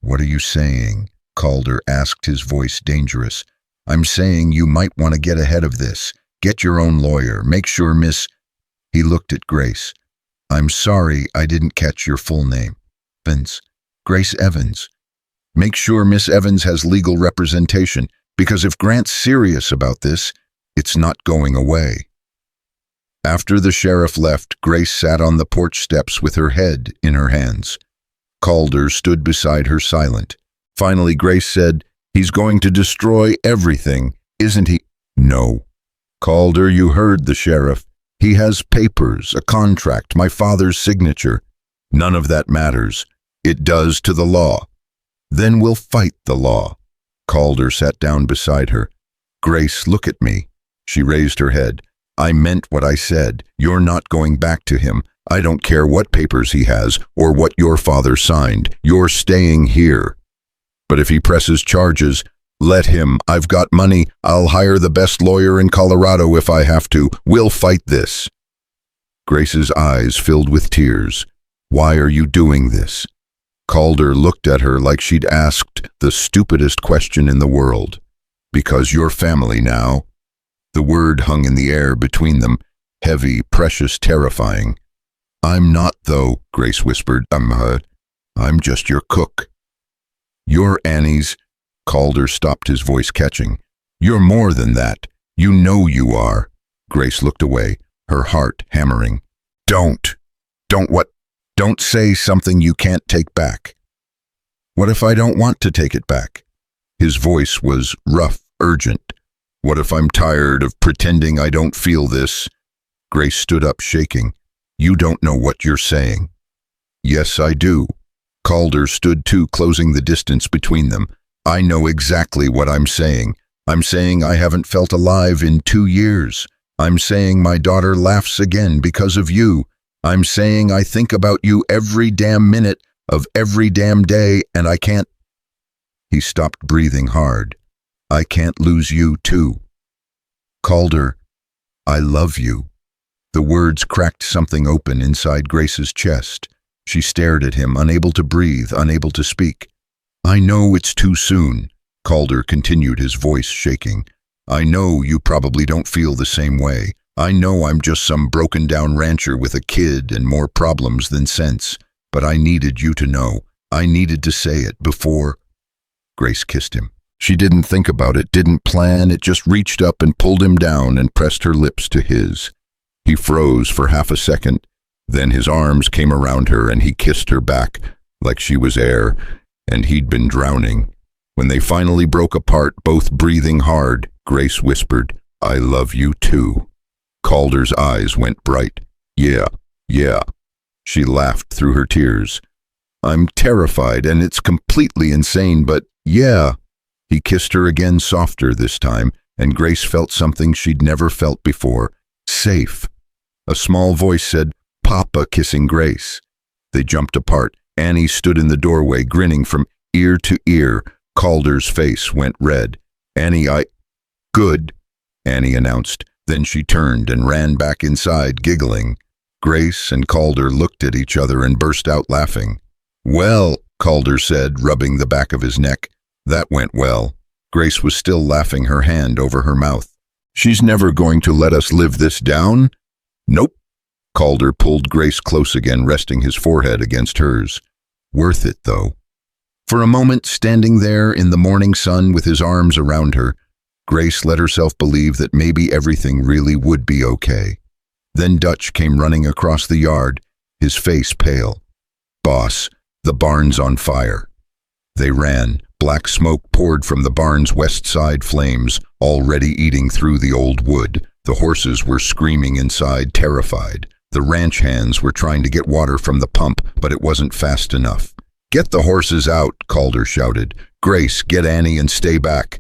"What are you saying?" Calder asked, his voice dangerous. "I'm saying you might want to get ahead of this. Get your own lawyer. Make sure Miss—" He looked at Grace. "I'm sorry, I didn't catch your full name." "Evans. Grace Evans." "Make sure Miss Evans has legal representation, because if Grant's serious about this, it's not going away." After the sheriff left, Grace sat on the porch steps with her head in her hands. Calder stood beside her silent. Finally, Grace said, "He's going to destroy everything, isn't he?" "No." "Calder, you heard the sheriff. He has papers, a contract, my father's signature. None of that matters. It does to the law. Then we'll fight the law." Calder sat down beside her. "Grace, look at me." She raised her head. "I meant what I said. You're not going back to him. I don't care what papers he has or what your father signed. You're staying here. But if he presses charges, let him. I've got money. I'll hire the best lawyer in Colorado if I have to. We'll fight this." Grace's eyes filled with tears. "Why are you doing this?" Calder looked at her like she'd asked the stupidest question in the world. "Because you're family now." The word hung in the air between them, heavy, precious, terrifying. "I'm not, though," Grace whispered. I'm just your cook." "You're Annie's—" Calder stopped, his voice catching. "You're more than that. You know you are." Grace looked away, her heart hammering. Don't what? Don't say something you can't take back." "What if I don't want to take it back?" His voice was rough, urgent. "What if I'm tired of pretending I don't feel this?" Grace stood up, shaking. "You don't know what you're saying." "Yes, I do." Calder stood too, closing the distance between them. "I know exactly what I'm saying. I'm saying I haven't felt alive in 2 years. I'm saying my daughter laughs again because of you. I'm saying I think about you every damn minute of every damn day, and I can't—" He stopped, breathing hard. "I can't lose you, too." Calder, I love you. The words cracked something open inside Grace's chest. She stared at him, unable to breathe, unable to speak. I know it's too soon, Calder continued, his voice shaking. I know you probably don't feel the same way. I know I'm just some broken-down rancher with a kid and more problems than sense. But I needed you to know. I needed to say it before. Grace kissed him. She didn't think about it, didn't plan, it just reached up and pulled him down and pressed her lips to his. He froze for half a second. Then his arms came around her and he kissed her back like she was air and he'd been drowning. When they finally broke apart, both breathing hard, Grace whispered, I love you too. Calder's eyes went bright. Yeah. She laughed through her tears. I'm terrified and it's completely insane, but yeah. He kissed her again, softer this time, and Grace felt something she'd never felt before. Safe. A small voice said, Papa, kissing Grace. They jumped apart. Annie stood in the doorway, grinning from ear to ear. Calder's face went red. Annie, Good, Annie announced. Then she turned and ran back inside, giggling. Grace and Calder looked at each other and burst out laughing. Well, Calder said, rubbing the back of his neck. That went well. Grace was still laughing, her hand over her mouth. She's never going to let us live this down? Nope. Calder pulled Grace close again, resting his forehead against hers. Worth it, though. For a moment, standing there in the morning sun with his arms around her, Grace let herself believe that maybe everything really would be okay. Then Dutch came running across the yard, his face pale. Boss, the barn's on fire. They ran. Black smoke poured from the barn's west side, flames already eating through the old wood. The horses were screaming inside, terrified. The ranch hands were trying to get water from the pump, but it wasn't fast enough. Get the horses out, Calder shouted. Grace, get Annie and stay back.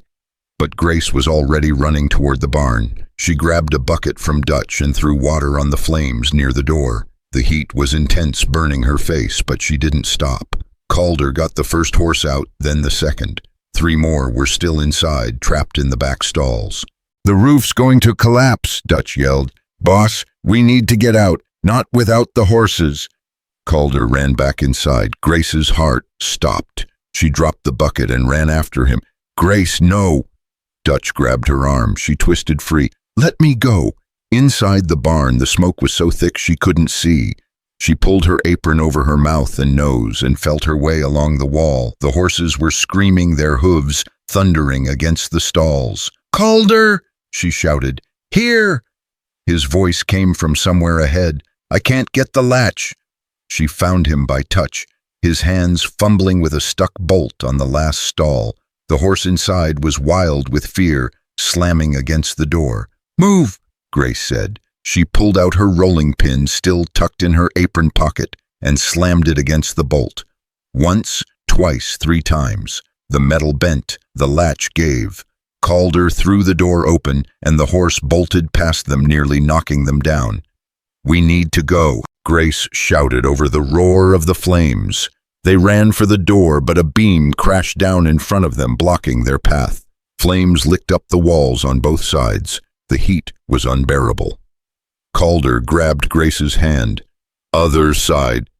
But Grace was already running toward the barn. She grabbed a bucket from Dutch and threw water on the flames near the door. The heat was intense, burning her face, but she didn't stop. Calder got the first horse out, then the second. 3 more were still inside, trapped in the back stalls. The roof's going to collapse, Dutch yelled. Boss, we need to get out, not without the horses. Calder ran back inside. Grace's heart stopped. She dropped the bucket and ran after him. Grace, no. Dutch grabbed her arm. She twisted free. Let me go. Inside the barn, the smoke was so thick she couldn't see. She pulled her apron over her mouth and nose and felt her way along the wall. The horses were screaming, their hooves thundering against the stalls. Calder, she shouted. Here! His voice came from somewhere ahead. I can't get the latch. She found him by touch, his hands fumbling with a stuck bolt on the last stall. The horse inside was wild with fear, slamming against the door. Move, Grace said. She pulled out her rolling pin, still tucked in her apron pocket, and slammed it against the bolt. Once, twice, 3 times. The metal bent, the latch gave. Calder threw the door open, and the horse bolted past them, nearly knocking them down. We need to go, Grace shouted over the roar of the flames. They ran for the door, but a beam crashed down in front of them, blocking their path. Flames licked up the walls on both sides. The heat was unbearable. Calder grabbed Grace's hand. Other side.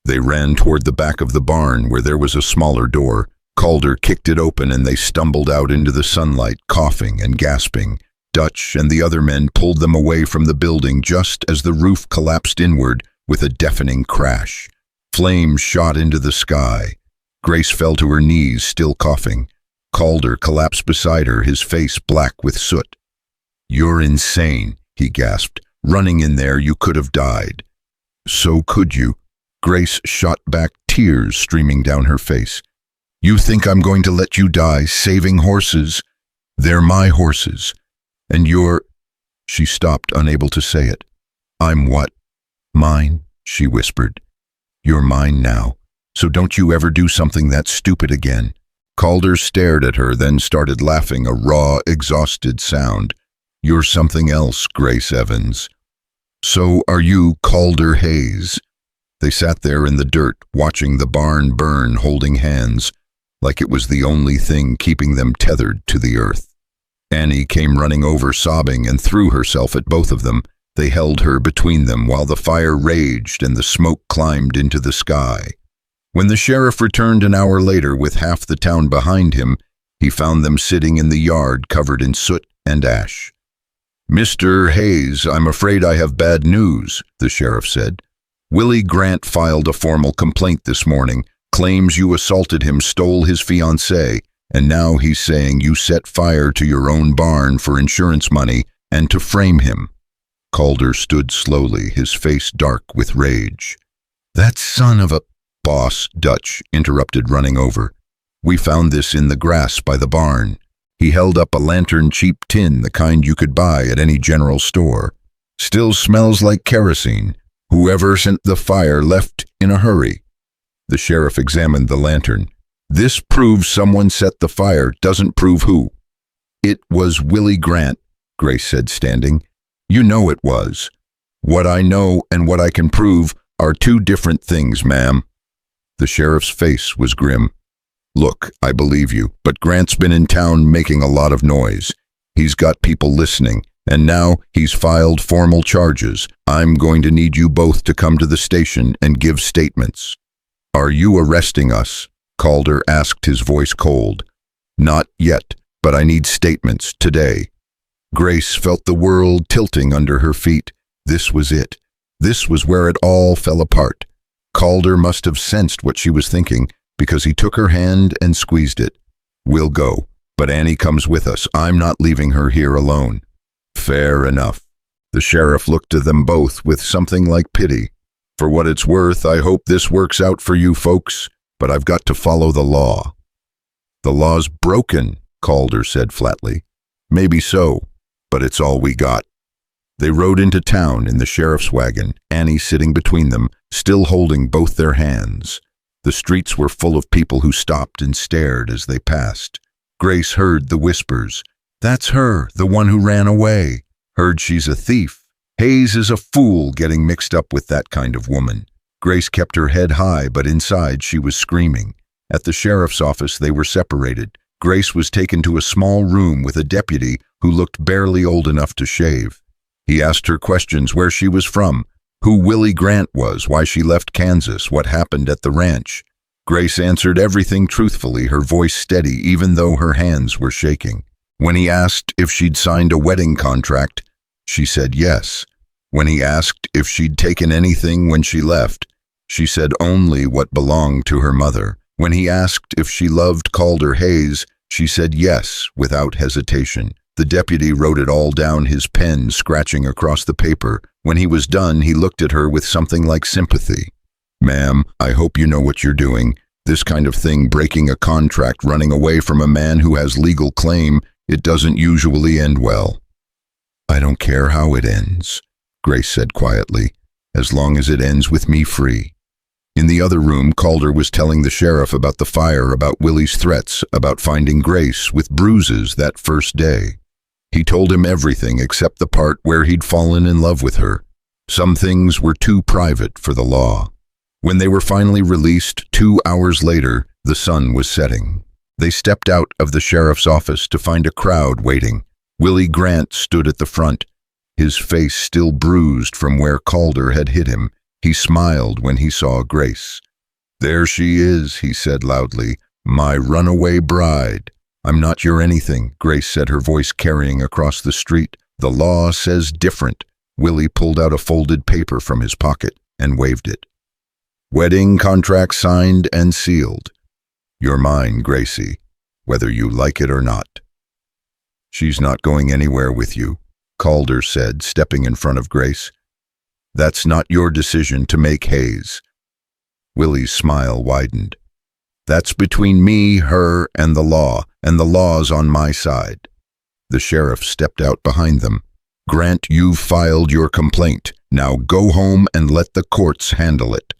They ran toward the back of the barn where there was a smaller door. Calder kicked it open and they stumbled out into the sunlight, coughing and gasping. Dutch and the other men pulled them away from the building just as the roof collapsed inward with a deafening crash. Flames shot into the sky. Grace fell to her knees, still coughing. Calder collapsed beside her, his face black with soot. You're insane, he gasped. Running in there, you could have died. So could you. Grace shot back, tears streaming down her face. You think I'm going to let you die saving horses? They're my horses. And you're... She stopped, unable to say it. I'm what? Mine, she whispered. You're mine now, so don't you ever do something that stupid again. Calder stared at her, then started laughing, a raw, exhausted sound. You're something else, Grace Evans. So are you, Calder Hayes. They sat there in the dirt, watching the barn burn, holding hands, like it was the only thing keeping them tethered to the earth. Annie came running over, sobbing, and threw herself at both of them. They held her between them while the fire raged and the smoke climbed into the sky. When the sheriff returned an hour later with half the town behind him, he found them sitting in the yard covered in soot and ash. "Mr. Hayes, I'm afraid I have bad news," the sheriff said. "Willie Grant filed a formal complaint this morning, claims you assaulted him, stole his fiancée, and now he's saying you set fire to your own barn for insurance money and to frame him." Calder stood slowly, his face dark with rage. "That son of a—" "Boss," Dutch interrupted, running over. "We found this in the grass by the barn." He held up a lantern, cheap tin, the kind you could buy at any general store. "Still smells like kerosene. Whoever sent the fire left in a hurry." The sheriff examined the lantern. "This proves someone set the fire, doesn't prove who." "It was Willie Grant," Grace said, standing. "You know it was." "What I know and what I can prove are two different things, ma'am." The sheriff's face was grim. "Look, I believe you, but Grant's been in town making a lot of noise. He's got people listening, and now he's filed formal charges. I'm going to need you both to come to the station and give statements." "Are you arresting us?" Calder asked, his voice cold. "Not yet, but I need statements today." Grace felt the world tilting under her feet. This was it. This was where it all fell apart. Calder must have sensed what she was thinking, because he took her hand and squeezed it. "We'll go, but Annie comes with us. I'm not leaving her here alone." "Fair enough." The sheriff looked to them both with something like pity. "For what it's worth, I hope this works out for you folks, but I've got to follow the law." "The law's broken," Calder said flatly. "Maybe so, but it's all we got." They rode into town in the sheriff's wagon, Annie sitting between them, still holding both their hands. The streets were full of people who stopped and stared as they passed. Grace heard the whispers. "That's her, the one who ran away. Heard she's a thief. Hayes is a fool getting mixed up with that kind of woman." Grace kept her head high, but inside she was screaming. At the sheriff's office they were separated. Grace was taken to a small room with a deputy who looked barely old enough to shave. He asked her questions: where she was from, who Willie Grant was, why she left Kansas, what happened at the ranch. Grace answered everything truthfully, her voice steady even though her hands were shaking. When he asked if she'd signed a wedding contract, she said yes. When he asked if she'd taken anything when she left, she said only what belonged to her mother. When he asked if she loved Calder Hayes, she said yes, without hesitation. The deputy wrote it all down, his pen scratching across the paper. When he was done, he looked at her with something like sympathy. "Ma'am, I hope you know what you're doing. This kind of thing, breaking a contract, running away from a man who has legal claim, it doesn't usually end well." "I don't care how it ends," Grace said quietly, "as long as it ends with me free." In the other room, Calder was telling the sheriff about the fire, about Willie's threats, about finding Grace with bruises that first day. He told him everything except the part where he'd fallen in love with her. Some things were too private for the law. When they were finally released 2 hours later, the sun was setting. They stepped out of the sheriff's office to find a crowd waiting. Willie Grant stood at the front, his face still bruised from where Calder had hit him. He smiled when he saw Grace. "There she is," he said loudly, "my runaway bride." "I'm not your anything," Grace said, her voice carrying across the street. "The law says different." Willie pulled out a folded paper from his pocket and waved it. "Wedding contract signed and sealed. You're mine, Gracie, whether you like it or not." "She's not going anywhere with you," Calder said, stepping in front of Grace. "That's not your decision to make, Hayes." Willie's smile widened. "That's between me, her, and the law's on my side." The sheriff stepped out behind them. "Grant, you've filed your complaint. Now go home and let the courts handle it."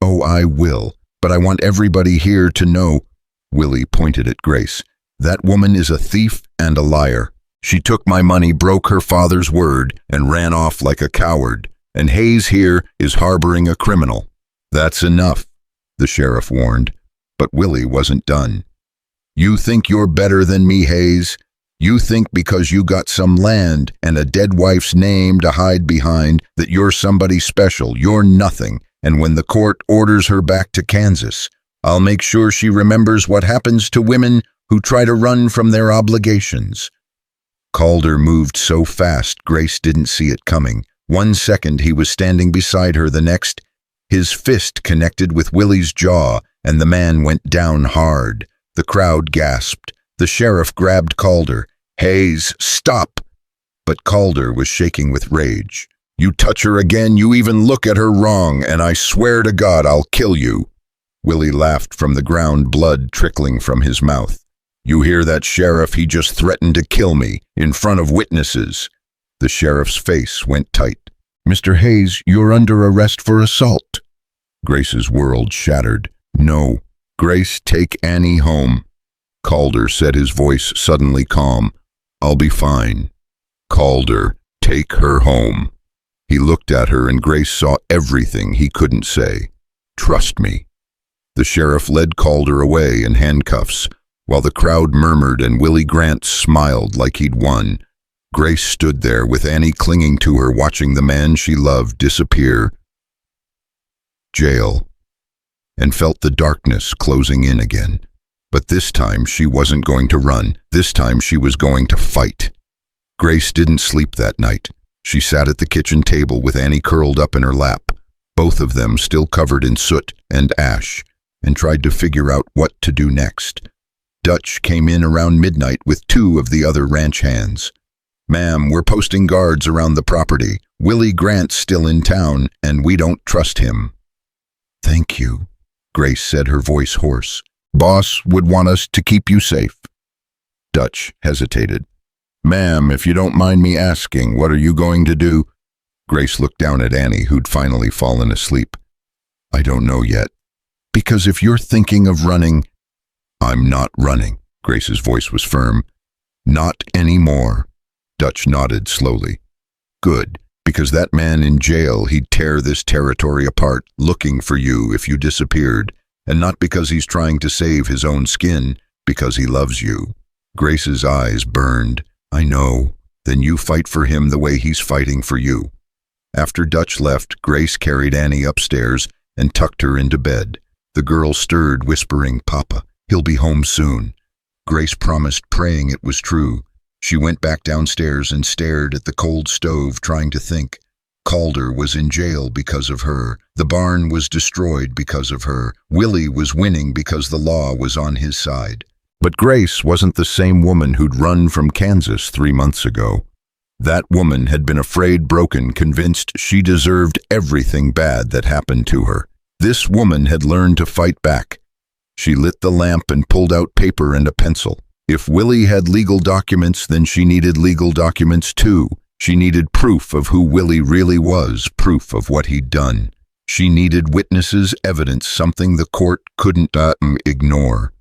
"Oh, I will, but I want everybody here to know." Willie pointed at Grace. "That woman is a thief and a liar. She took my money, broke her father's word, and ran off like a coward. And Hayes here is harboring a criminal." "That's enough," the sheriff warned. But Willie wasn't done. "You think you're better than me, Hayes? You think because you got some land and a dead wife's name to hide behind that you're somebody special. You're nothing. And when the court orders her back to Kansas, I'll make sure she remembers what happens to women who try to run from their obligations." Calder moved so fast Grace didn't see it coming. 1 second he was standing beside her, the next, his fist connected with Willie's jaw, and the man went down hard. The crowd gasped. The sheriff grabbed Calder. "Hayes, stop!" But Calder was shaking with rage. "You touch her again, you even look at her wrong, and I swear to God I'll kill you." Willie laughed from the ground, blood trickling from his mouth. "You hear that, Sheriff? He just threatened to kill me, in front of witnesses." The sheriff's face went tight. "Mr. Hayes, you're under arrest for assault." Grace's world shattered. "No. Grace, take Annie home." Calder said, his voice suddenly calm. "I'll be fine." "Calder, take her home." He looked at her and Grace saw everything he couldn't say. "Trust me." The sheriff led Calder away in handcuffs, while the crowd murmured and Willie Grant smiled like he'd won. Grace stood there with Annie clinging to her, watching the man she loved disappear. Jail. And felt the darkness closing in again. But this time she wasn't going to run. This time she was going to fight. Grace didn't sleep that night. She sat at the kitchen table with Annie curled up in her lap, both of them still covered in soot and ash, and tried to figure out what to do next. Dutch came in around midnight with 2 of the other ranch hands. "Ma'am, we're posting guards around the property. Willie Grant's still in town, and we don't trust him." "Thank you," Grace said, her voice hoarse. "Boss would want us to keep you safe." Dutch hesitated. "Ma'am, if you don't mind me asking, what are you going to do?" Grace looked down at Annie, who'd finally fallen asleep. "I don't know yet. Because if you're thinking of running—" "I'm not running." Grace's voice was firm. "Not anymore." Dutch nodded slowly. "Good, because that man in jail, he'd tear this territory apart, looking for you if you disappeared, and not because he's trying to save his own skin, because he loves you." Grace's eyes burned. "I know. Then you fight for him the way he's fighting for you." After Dutch left, Grace carried Annie upstairs and tucked her into bed. The girl stirred, whispering, "Papa, he'll be home soon." Grace promised, praying it was true. She went back downstairs and stared at the cold stove, trying to think. Calder was in jail because of her. The barn was destroyed because of her. Willie was winning because the law was on his side. But Grace wasn't the same woman who'd run from Kansas 3 months ago. That woman had been afraid, broken, convinced she deserved everything bad that happened to her. This woman had learned to fight back. She lit the lamp and pulled out paper and a pencil. If Willie had legal documents, then she needed legal documents too. She needed proof of who Willie really was, proof of what he'd done. She needed witnesses, evidence, something the court couldn't ignore.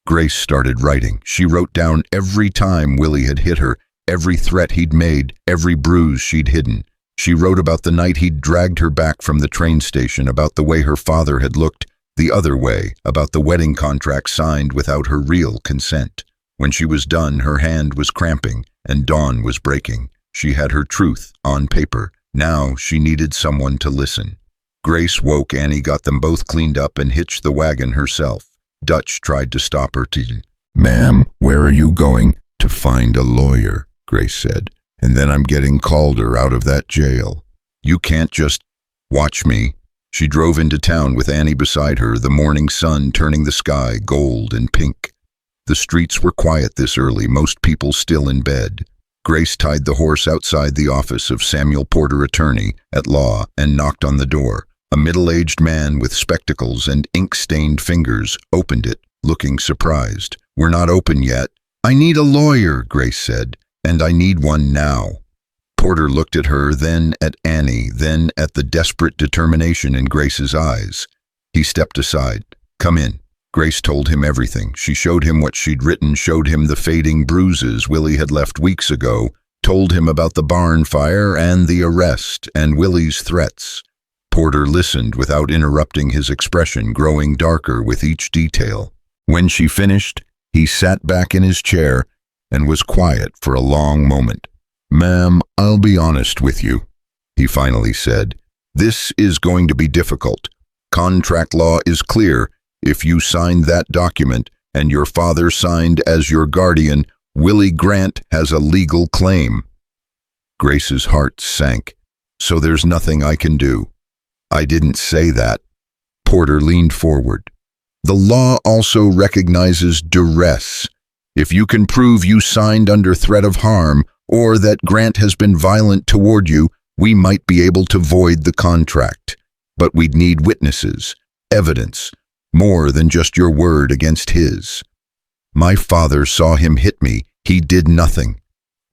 Grace started writing. She wrote down every time Willie had hit her, every threat he'd made, every bruise she'd hidden. She wrote about the night he'd dragged her back from the train station, about the way her father had looked the other way, about the wedding contract signed without her real consent. When she was done, her hand was cramping and dawn was breaking. She had her truth on paper. Now she needed someone to listen. Grace woke. Annie got them both cleaned up and hitched the wagon herself. Dutch tried to stop her. "Ma'am, where are you going?" "To find a lawyer," Grace said. "And then I'm getting Calder out of that jail. You can't just watch me." She drove into town with Annie beside her, the morning sun turning the sky gold and pink. The streets were quiet this early, most people still in bed. Grace tied the horse outside the office of Samuel Porter, attorney at law, and knocked on the door. A middle-aged man with spectacles and ink-stained fingers opened it, looking surprised. "We're not open yet." "I need a lawyer," Grace said, "and I need one now." Porter looked at her, then at Annie, then at the desperate determination in Grace's eyes. He stepped aside. "Come in." Grace told him everything. She showed him what she'd written, showed him the fading bruises Willie had left weeks ago, told him about the barn fire and the arrest and Willie's threats. Porter listened without interrupting, his expression growing darker with each detail. When she finished, he sat back in his chair and was quiet for a long moment. "Ma'am, I'll be honest with you," he finally said. "This is going to be difficult. Contract law is clear. If you signed that document and your father signed as your guardian, Willie Grant has a legal claim." Grace's heart sank. "So there's nothing I can do." "I didn't say that." Porter leaned forward. "The law also recognizes duress. If you can prove you signed under threat of harm or that Grant has been violent toward you, we might be able to void the contract. But we'd need witnesses, evidence, more than just your word against his. My father saw him hit me. He did nothing."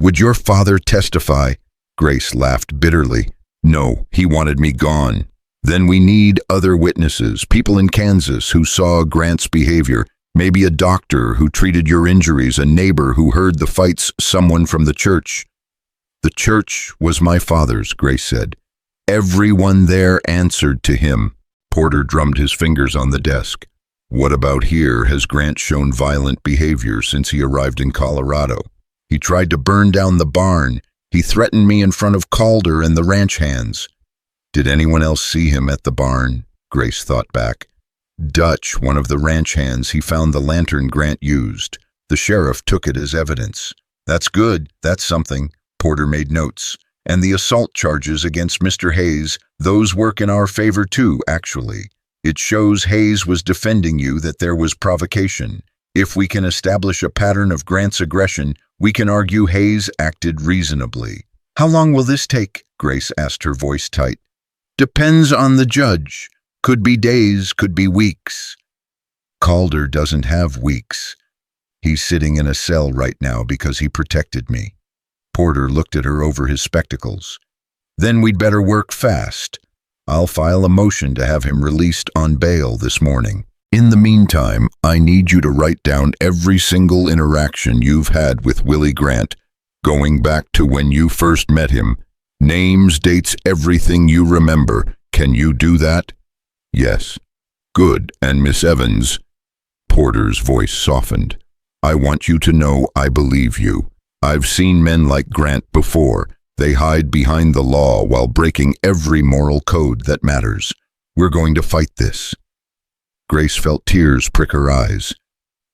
"Would your father testify?" Grace laughed bitterly. "No, he wanted me gone." "Then we need other witnesses, people in Kansas who saw Grant's behavior, maybe a doctor who treated your injuries, a neighbor who heard the fights, someone from the church." "The church was my father's," Grace said. "Everyone there answered to him." Porter drummed his fingers on the desk. "What about here? Has Grant shown violent behavior since he arrived in Colorado? He tried to burn down the barn. He threatened me in front of Calder and the ranch hands." "Did anyone else see him at the barn?" Grace thought back. "Dutch, one of the ranch hands, he found the lantern Grant used. The sheriff took it as evidence." "That's good. That's something." Porter made notes. "And the assault charges against Mr. Hayes, those work in our favor too, actually. It shows Hayes was defending you, that there was provocation. If we can establish a pattern of Grant's aggression, we can argue Hayes acted reasonably." "How long will this take?" Grace asked, her voice tight. "Depends on the judge. Could be days, could be weeks." "Calder doesn't have weeks. He's sitting in a cell right now because he protected me." Porter looked at her over his spectacles. "Then we'd better work fast. I'll file a motion to have him released on bail this morning. In the meantime, I need you to write down every single interaction you've had with Willie Grant, going back to when you first met him. Names, dates, everything you remember. Can you do that?" "Yes." "Good. And Miss Evans?" Porter's voice softened. "I want you to know I believe you. I've seen men like Grant before. They hide behind the law while breaking every moral code that matters. We're going to fight this." Grace felt tears prick her eyes.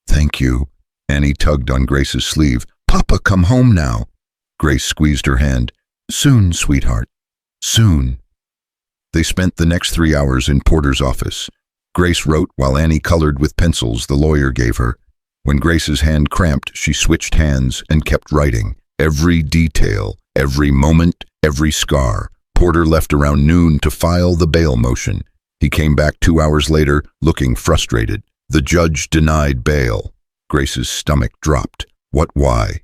"Thank you." Annie tugged on Grace's sleeve. "Papa, come home now." Grace squeezed her hand. "Soon, sweetheart. Soon." They spent the next 3 hours in Porter's office. Grace wrote while Annie colored with pencils the lawyer gave her. When Grace's hand cramped, she switched hands and kept writing. Every detail, every moment, every scar. Porter left around noon to file the bail motion. He came back 2 hours later, looking frustrated. The judge denied bail. Grace's stomach dropped. Why?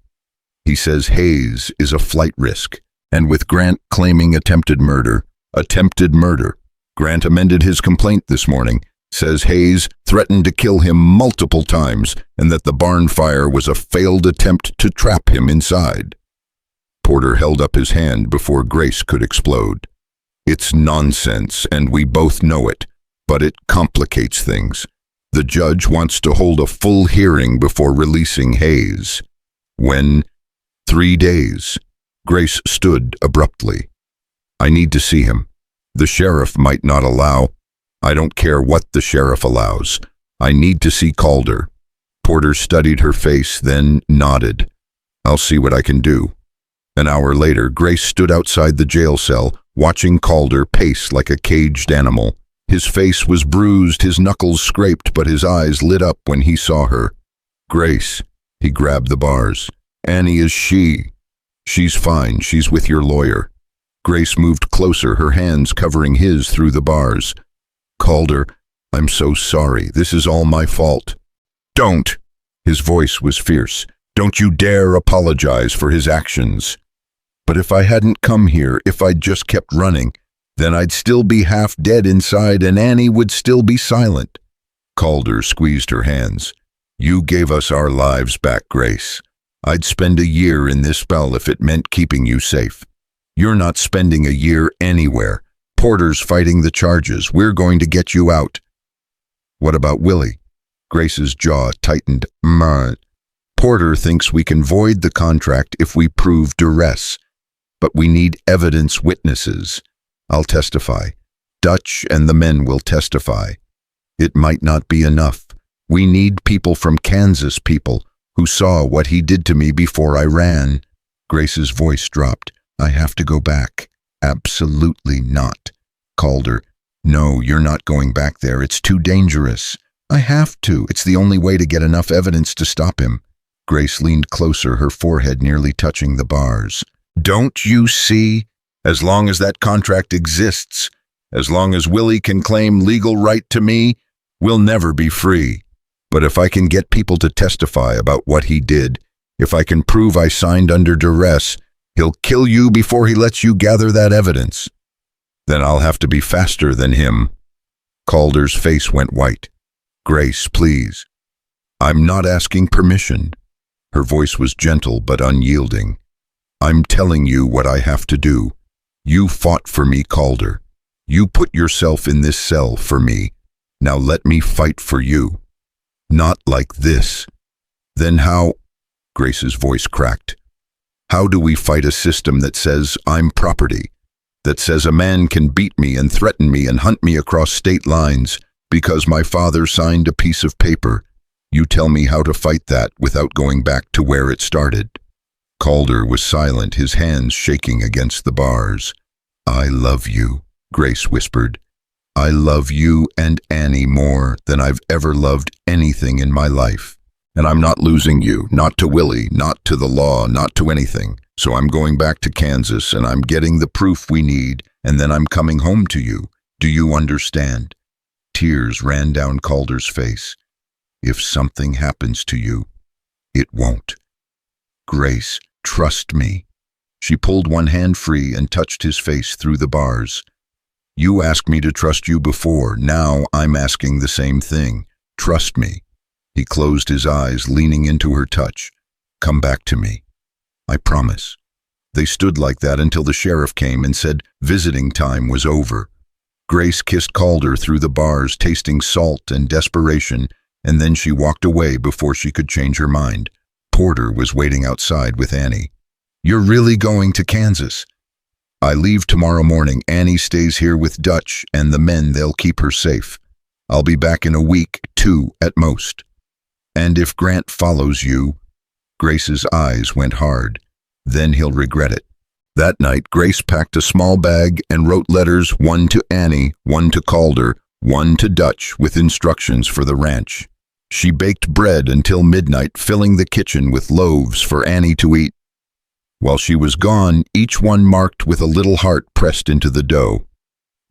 "He says Hayes is a flight risk, and with Grant claiming attempted murder." Attempted murder. Grant amended his complaint this morning. Says Hayes threatened to kill him multiple times and that the barn fire was a failed attempt to trap him inside. Porter held up his hand before Grace could explode. "It's nonsense, and we both know it, but it complicates things. The judge wants to hold a full hearing before releasing Hayes." "When?" 3 days. Grace stood abruptly. "I need to see him. The sheriff might not allow." "I don't care what the sheriff allows. I need to see Calder." Porter studied her face, then nodded. "I'll see what I can do." An hour later, Grace stood outside the jail cell, watching Calder pace like a caged animal. His face was bruised, his knuckles scraped, but his eyes lit up when he saw her. "Grace." He grabbed the bars. "Annie, is she?" "She's fine. She's with your lawyer." Grace moved closer, her hands covering his through the bars. "Calder, I'm so sorry. This is all my fault." "Don't!" His voice was fierce. "Don't you dare apologize for his actions." "But if I hadn't come here, if I'd just kept running, then I'd still be half dead inside and Annie would still be silent." Calder squeezed her hands. "You gave us our lives back, Grace. I'd spend a year in this spell if it meant keeping you safe. You're not spending a year anywhere. Porter's fighting the charges. We're going to get you out." "What about Willie?" Grace's jaw tightened. Porter thinks we can void the contract if we prove duress, but we need evidence witnesses. I'll testify. Dutch and the men will testify. It might not be enough. We need people from Kansas, people who saw what he did to me before I ran. Grace's voice dropped. I have to go back. Absolutely not. Calder. No, you're not going back there. It's too dangerous. I have to. It's the only way to get enough evidence to stop him. Grace leaned closer, her forehead nearly touching the bars. Don't you see? As long as that contract exists, as long as Willie can claim legal right to me, we'll never be free. But if I can get people to testify about what he did, if I can prove I signed under duress, he'll kill you before he lets you gather that evidence. Then I'll have to be faster than him. Calder's face went white. Grace, please. I'm not asking permission. Her voice was gentle but unyielding. I'm telling you what I have to do. You fought for me, Calder. You put yourself in this cell for me. Now let me fight for you. Not like this. Then how? Grace's voice cracked. How do we fight a system that says I'm property? That says a man can beat me and threaten me and hunt me across state lines because my father signed a piece of paper? You tell me how to fight that without going back to where it started. Calder was silent, his hands shaking against the bars. I love you, Grace whispered. I love you and Annie more than I've ever loved anything in my life. And I'm not losing you, not to Willie, not to the law, not to anything. So I'm going back to Kansas and I'm getting the proof we need, and then I'm coming home to you. Do you understand? Tears ran down Calder's face. If something happens to you, it won't. Grace, trust me. She pulled one hand free and touched his face through the bars. You asked me to trust you before. Now I'm asking the same thing. Trust me. He closed his eyes, leaning into her touch. Come back to me. I promise. They stood like that until the sheriff came and said visiting time was over. Grace kissed Calder through the bars, tasting salt and desperation, and then she walked away before she could change her mind. Porter was waiting outside with Annie. You're really going to Kansas? I leave tomorrow morning. Annie stays here with Dutch and the men. They'll keep her safe. I'll be back in a week, 2 at most. And if Grant follows you... Grace's eyes went hard. Then he'll regret it. That night, Grace packed a small bag and wrote letters, one to Annie, one to Calder, one to Dutch, with instructions for the ranch. She baked bread until midnight, filling the kitchen with loaves for Annie to eat. While she was gone, each one marked with a little heart pressed into the dough.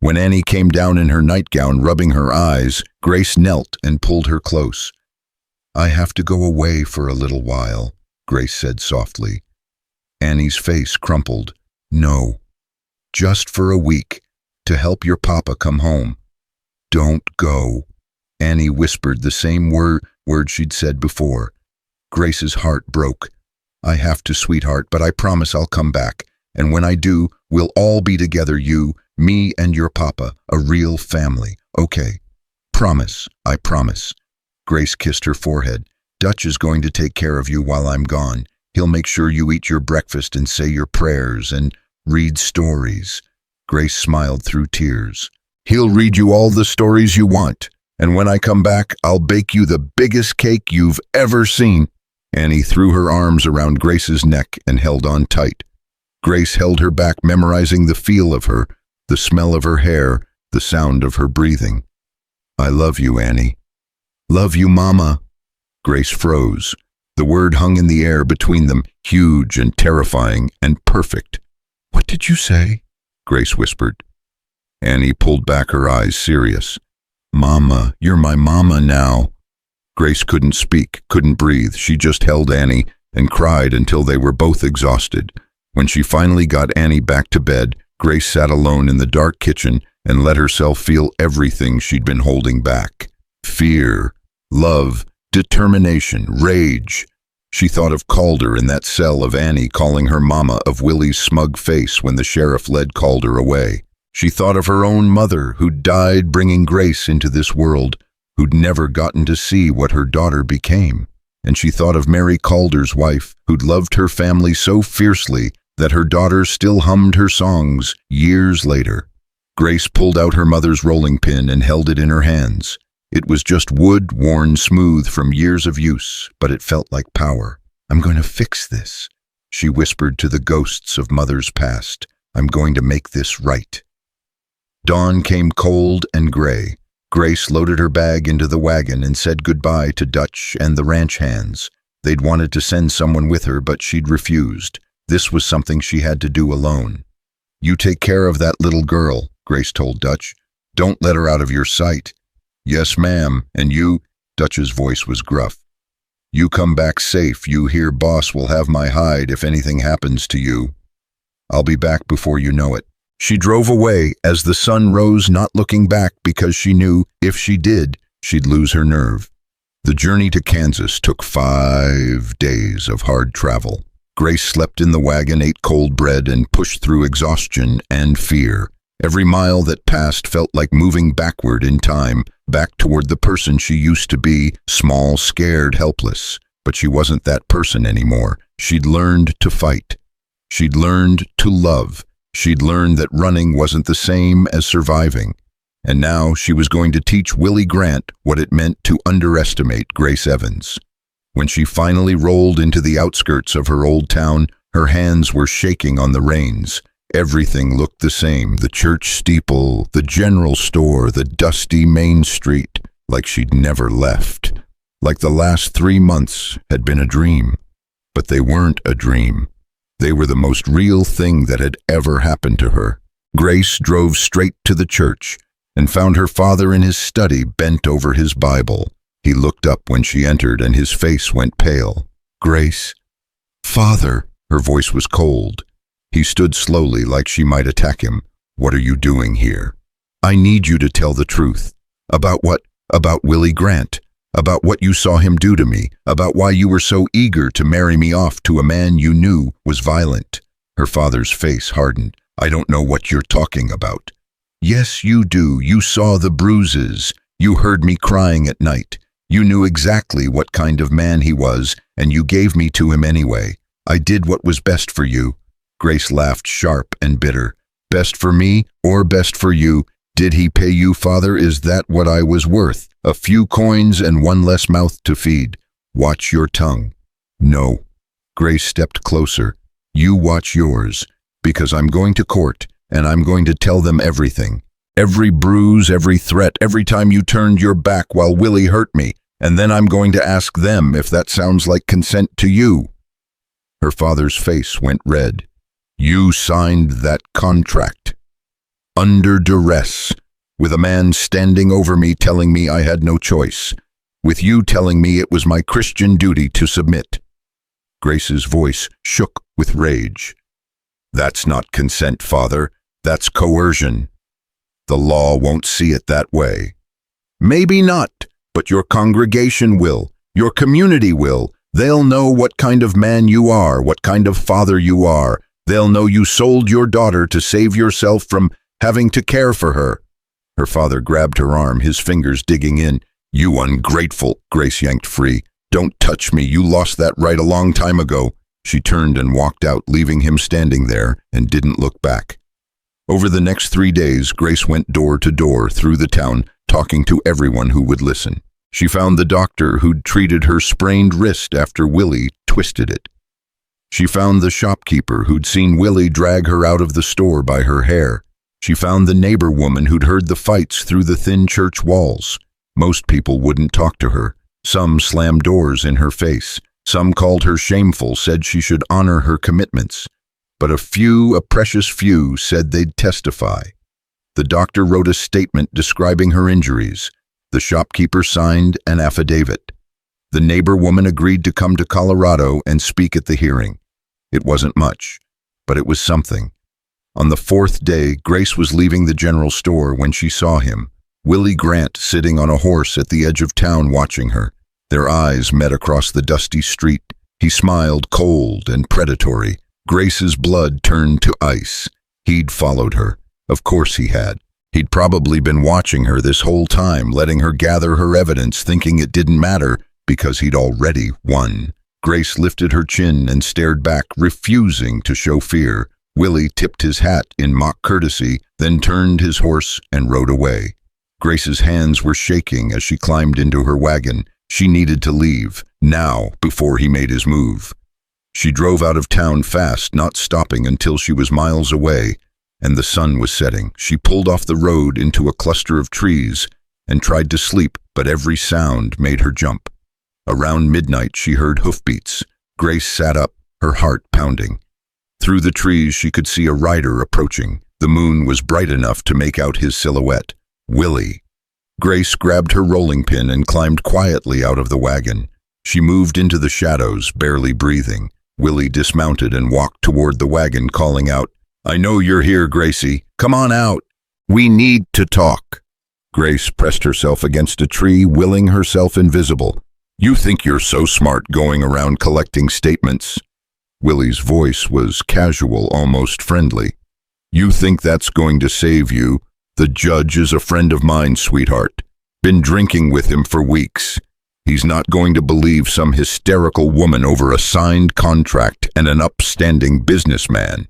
When Annie came down in her nightgown, rubbing her eyes, Grace knelt and pulled her close. I have to go away for a little while, Grace said softly. Annie's face crumpled. No, just for a week, to help your papa come home. Don't go. Annie whispered the same word she'd said before. Grace's heart broke. I have to, sweetheart, but I promise I'll come back. And when I do, we'll all be together, you, me, and your papa, a real family, okay? Promise, I promise. Grace kissed her forehead. Dutch is going to take care of you while I'm gone. He'll make sure you eat your breakfast and say your prayers and read stories. Grace smiled through tears. He'll read you all the stories you want. And when I come back, I'll bake you the biggest cake you've ever seen. Annie threw her arms around Grace's neck and held on tight. Grace held her back, memorizing the feel of her, the smell of her hair, the sound of her breathing. I love you, Annie. Love you, Mama. Grace froze. The word hung in the air between them, huge and terrifying and perfect. What did you say? Grace whispered. Annie pulled back, her eyes serious. Mama, you're my mama now. Grace couldn't speak, couldn't breathe. She just held Annie and cried until they were both exhausted. When she finally got Annie back to bed, Grace sat alone in the dark kitchen and let herself feel everything she'd been holding back. Fear, love, determination, rage. She thought of Calder in that cell, of Annie calling her mama, of Willie's smug face when the sheriff led Calder away. She thought of her own mother, who'd died bringing Grace into this world, who'd never gotten to see what her daughter became. and she thought of Mary Calder's wife, who'd loved her family so fiercely that her daughter still hummed her songs years later. Grace pulled out her mother's rolling pin and held it in her hands. It was just wood worn smooth from years of use, but it felt like power. "I'm going to fix this," she whispered to the ghosts of mothers past. "I'm going to make this right." Dawn came cold and gray. Grace loaded her bag into the wagon and said goodbye to Dutch and the ranch hands. They'd wanted to send someone with her, but she'd refused. This was something she had to do alone. "You take care of that little girl," Grace told Dutch. "Don't let her out of your sight." "Yes, ma'am. And you?" Dutch's voice was gruff. "You come back safe. You hear boss will have my hide if anything happens to you. I'll be back before you know it." She drove away as the sun rose, not looking back because she knew if she did, she'd lose her nerve. The journey to Kansas took 5 days of hard travel. Grace slept in the wagon, ate cold bread, and pushed through exhaustion and fear. Every mile that passed felt like moving backward in time, back toward the person she used to be, small, scared, helpless. But she wasn't that person anymore. She'd learned to fight. She'd learned to love. She'd learned that running wasn't the same as surviving. And now she was going to teach Willie Grant what it meant to underestimate Grace Evans. When she finally rolled into the outskirts of her old town, her hands were shaking on the reins. Everything looked the same: the church steeple, the general store, the dusty main street, like she'd never left. Like the last 3 months had been a dream. But they weren't a dream. They were the most real thing that had ever happened to her. Grace drove straight to the church and found her father in his study, bent over his Bible. He looked up when she entered and his face went pale. "Grace?" "Father." Her voice was cold. He stood slowly, like she might attack him. "What are you doing here?" "I need you to tell the truth." "About what?" "About Willie Grant. About what you saw him do to me. About why you were so eager to marry me off to a man you knew was violent." Her father's face hardened. "I don't know what you're talking about." "Yes, you do. You saw the bruises. You heard me crying at night. You knew exactly what kind of man he was, and you gave me to him anyway. I did what was best for you." Grace laughed, sharp and bitter. "Best for me or best for you? Did he pay you, father? Is that what I was worth? A few coins and one less mouth to feed. Watch your tongue." "No." Grace stepped closer. "You watch yours, because I'm going to court, and I'm going to tell them everything. Every bruise, every threat, every time you turned your back while Willie hurt me, and then I'm going to ask them if that sounds like consent to you." Her father's face went red. "You signed that contract under duress, with a man standing over me telling me I had no choice, with you telling me it was my Christian duty to submit." Grace's voice shook with rage. "That's not consent, father. That's coercion. The law won't see it that way." "Maybe not, but your congregation will. Your community will. They'll know what kind of man you are, what kind of father you are. They'll know you sold your daughter to save yourself from having to care for her." Her father grabbed her arm, his fingers digging in. "You ungrateful," Grace yanked free. "Don't touch me. You lost that right a long time ago." She turned and walked out, leaving him standing there, and didn't look back. Over the next 3 days, Grace went door to door through the town, talking to everyone who would listen. She found the doctor who'd treated her sprained wrist after Willie twisted it. She found the shopkeeper who'd seen Willie drag her out of the store by her hair. She found the neighbor woman who'd heard the fights through the thin church walls. Most people wouldn't talk to her. Some slammed doors in her face. Some called her shameful, said she should honor her commitments. But a precious few, said they'd testify. The doctor wrote a statement describing her injuries. The shopkeeper signed an affidavit. The neighbor woman agreed to come to Colorado and speak at the hearing. It wasn't much, but it was something. On the 4th day, Grace was leaving the general store when she saw him, Willie Grant, sitting on a horse at the edge of town watching her. Their eyes met across the dusty street. He smiled, cold and predatory. Grace's blood turned to ice. He'd followed her. Of course he had. He'd probably been watching her this whole time, letting her gather her evidence, thinking it didn't matter because he'd already won. Grace lifted her chin and stared back, refusing to show fear. Willie tipped his hat in mock courtesy, then turned his horse and rode away. Grace's hands were shaking as she climbed into her wagon. She needed to leave, now, before he made his move. She drove out of town fast, not stopping until she was miles away, and the sun was setting. She pulled off the road into a cluster of trees and tried to sleep, but every sound made her jump. Around midnight, she heard hoofbeats. Grace sat up, her heart pounding. Through the trees, she could see a rider approaching. The moon was bright enough to make out his silhouette. Willie. Grace grabbed her rolling pin and climbed quietly out of the wagon. She moved into the shadows, barely breathing. Willie dismounted and walked toward the wagon, calling out, "I know you're here, Gracie. Come on out. We need to talk." Grace pressed herself against a tree, willing herself invisible. "You think you're so smart going around collecting statements?" Willie's voice was casual, almost friendly. "You think that's going to save you? The judge is a friend of mine, sweetheart. Been drinking with him for weeks. He's not going to believe some hysterical woman over a signed contract and an upstanding businessman."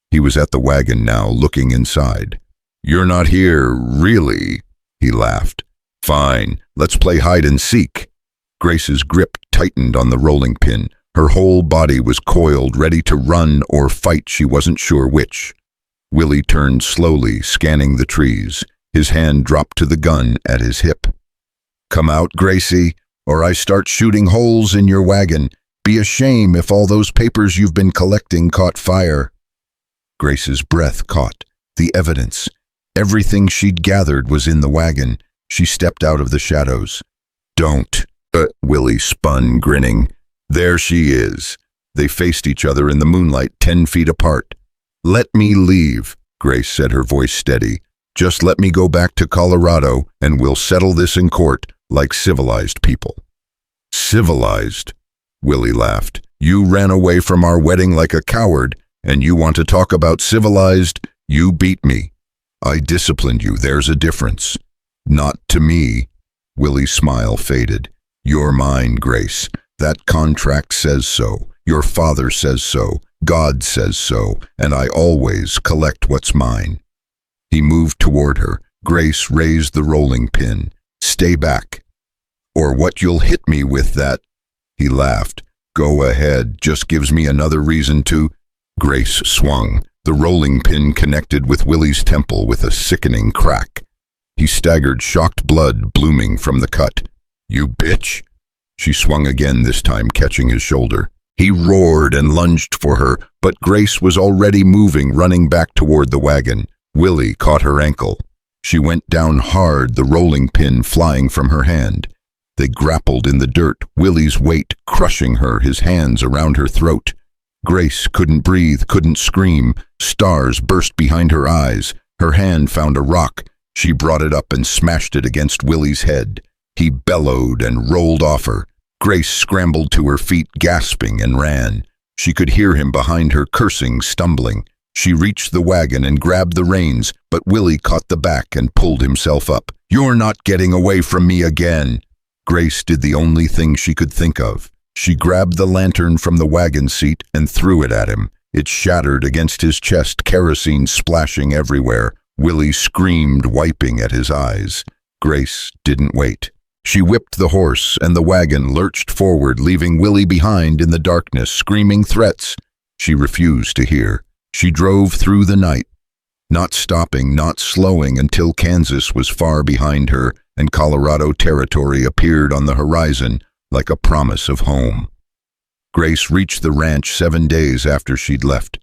He was at the wagon now, looking inside. "You're not here, really?" He laughed. "Fine, let's play hide and seek." Grace's grip tightened on the rolling pin. Her whole body was coiled, ready to run or fight, she wasn't sure which. Willie turned slowly, scanning the trees. His hand dropped to the gun at his hip. "Come out, Gracie, or I start shooting holes in your wagon. Be a shame if all those papers you've been collecting caught fire." Grace's breath caught. The evidence. Everything she'd gathered was in the wagon. She stepped out of the shadows. "Don't," Willie spun, grinning. "There she is." They faced each other in the moonlight, 10 feet apart. "Let me leave," Grace said, her voice steady. "Just let me go back to Colorado, and we'll settle this in court like civilized people." "Civilized?" Willie laughed. "You ran away from our wedding like a coward, and you want to talk about civilized? You beat me. I disciplined you, there's a difference." "Not to me." Willie's smile faded. "You're mine, Grace. That contract says so. Your father says so. God says so. And I always collect what's mine." He moved toward her. Grace raised the rolling pin. "Stay back. Or what you'll hit me with that." He laughed. "Go ahead. Just gives me another reason to." Grace swung. The rolling pin connected with Willie's temple with a sickening crack. He staggered, shocked blood blooming from the cut. "You bitch!" She swung again, this time catching his shoulder. He roared and lunged for her, but Grace was already moving, running back toward the wagon. Willie caught her ankle. She went down hard, the rolling pin flying from her hand. They grappled in the dirt, Willie's weight crushing her, his hands around her throat. Grace couldn't breathe, couldn't scream. Stars burst behind her eyes. Her hand found a rock. She brought it up and smashed it against Willie's head. He bellowed and rolled off her. Grace scrambled to her feet, gasping, and ran. She could hear him behind her, cursing, stumbling. She reached the wagon and grabbed the reins, but Willie caught the back and pulled himself up. "You're not getting away from me again." Grace did the only thing she could think of. She grabbed the lantern from the wagon seat and threw it at him. It shattered against his chest, kerosene splashing everywhere. Willie screamed, wiping at his eyes. Grace didn't wait. She whipped the horse, and the wagon lurched forward, leaving Willie behind in the darkness, screaming threats. She refused to hear. She drove through the night, not stopping, not slowing, until Kansas was far behind her and Colorado territory appeared on the horizon like a promise of home. Grace reached the ranch 7 days after she'd left.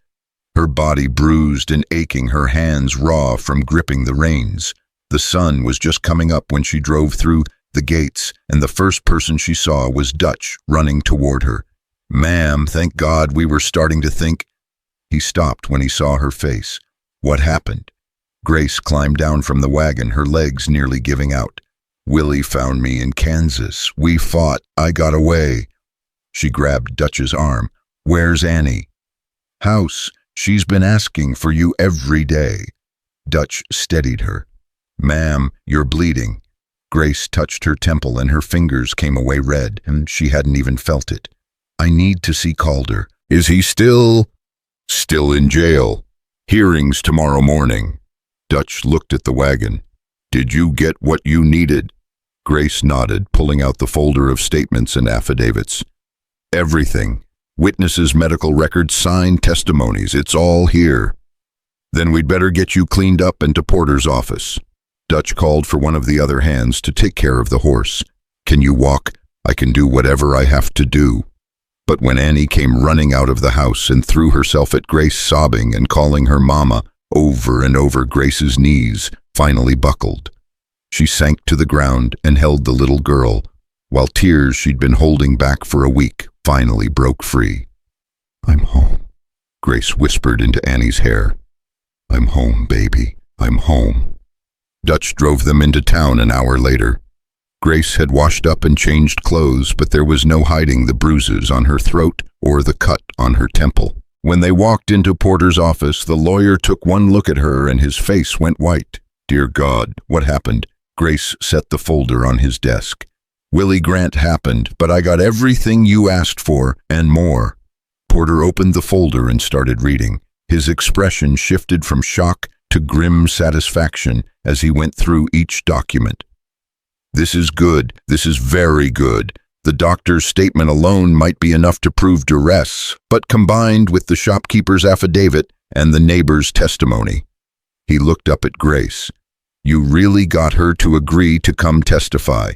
Her body bruised and aching, her hands raw from gripping the reins. The sun was just coming up when she drove through the gates, and the first person she saw was Dutch running toward her. "Ma'am, thank God, we were starting to think." He stopped when he saw her face. "What happened?" Grace climbed down from the wagon, her legs nearly giving out. "Willie found me in Kansas. We fought. I got away." She grabbed Dutch's arm. "Where's Annie?" "House. She's been asking for you every day." Dutch steadied her. "Ma'am, you're bleeding." Grace touched her temple and her fingers came away red, and she hadn't even felt it. I need to see Calder. Is he still in jail? Hearings tomorrow morning. Dutch looked at the wagon. Did you get what you needed? Grace nodded, pulling out the folder of statements and affidavits. Everything. Witnesses' medical records, signed testimonies. It's all here. Then we'd better get you cleaned up and to Porter's office. Dutch called for one of the other hands to take care of the horse. Can you walk? I can do whatever I have to do. But when Annie came running out of the house and threw herself at Grace, sobbing and calling her mama over and over, Grace's knees finally buckled. She sank to the ground and held the little girl, while tears she'd been holding back for a week finally broke free. I'm home, Grace whispered into Annie's hair. I'm home, baby. I'm home. Dutch drove them into town an hour later. Grace had washed up and changed clothes, but there was no hiding the bruises on her throat or the cut on her temple. When they walked into Porter's office, the lawyer took one look at her and his face went white. Dear God, what happened? Grace set the folder on his desk. Willie Grant happened, but I got everything you asked for and more. Porter opened the folder and started reading. His expression shifted from shock to grim satisfaction as he went through each document. This is good. This is very good. The doctor's statement alone might be enough to prove duress, but combined with the shopkeeper's affidavit and the neighbor's testimony. He looked up at Grace. You really got her to agree to come testify.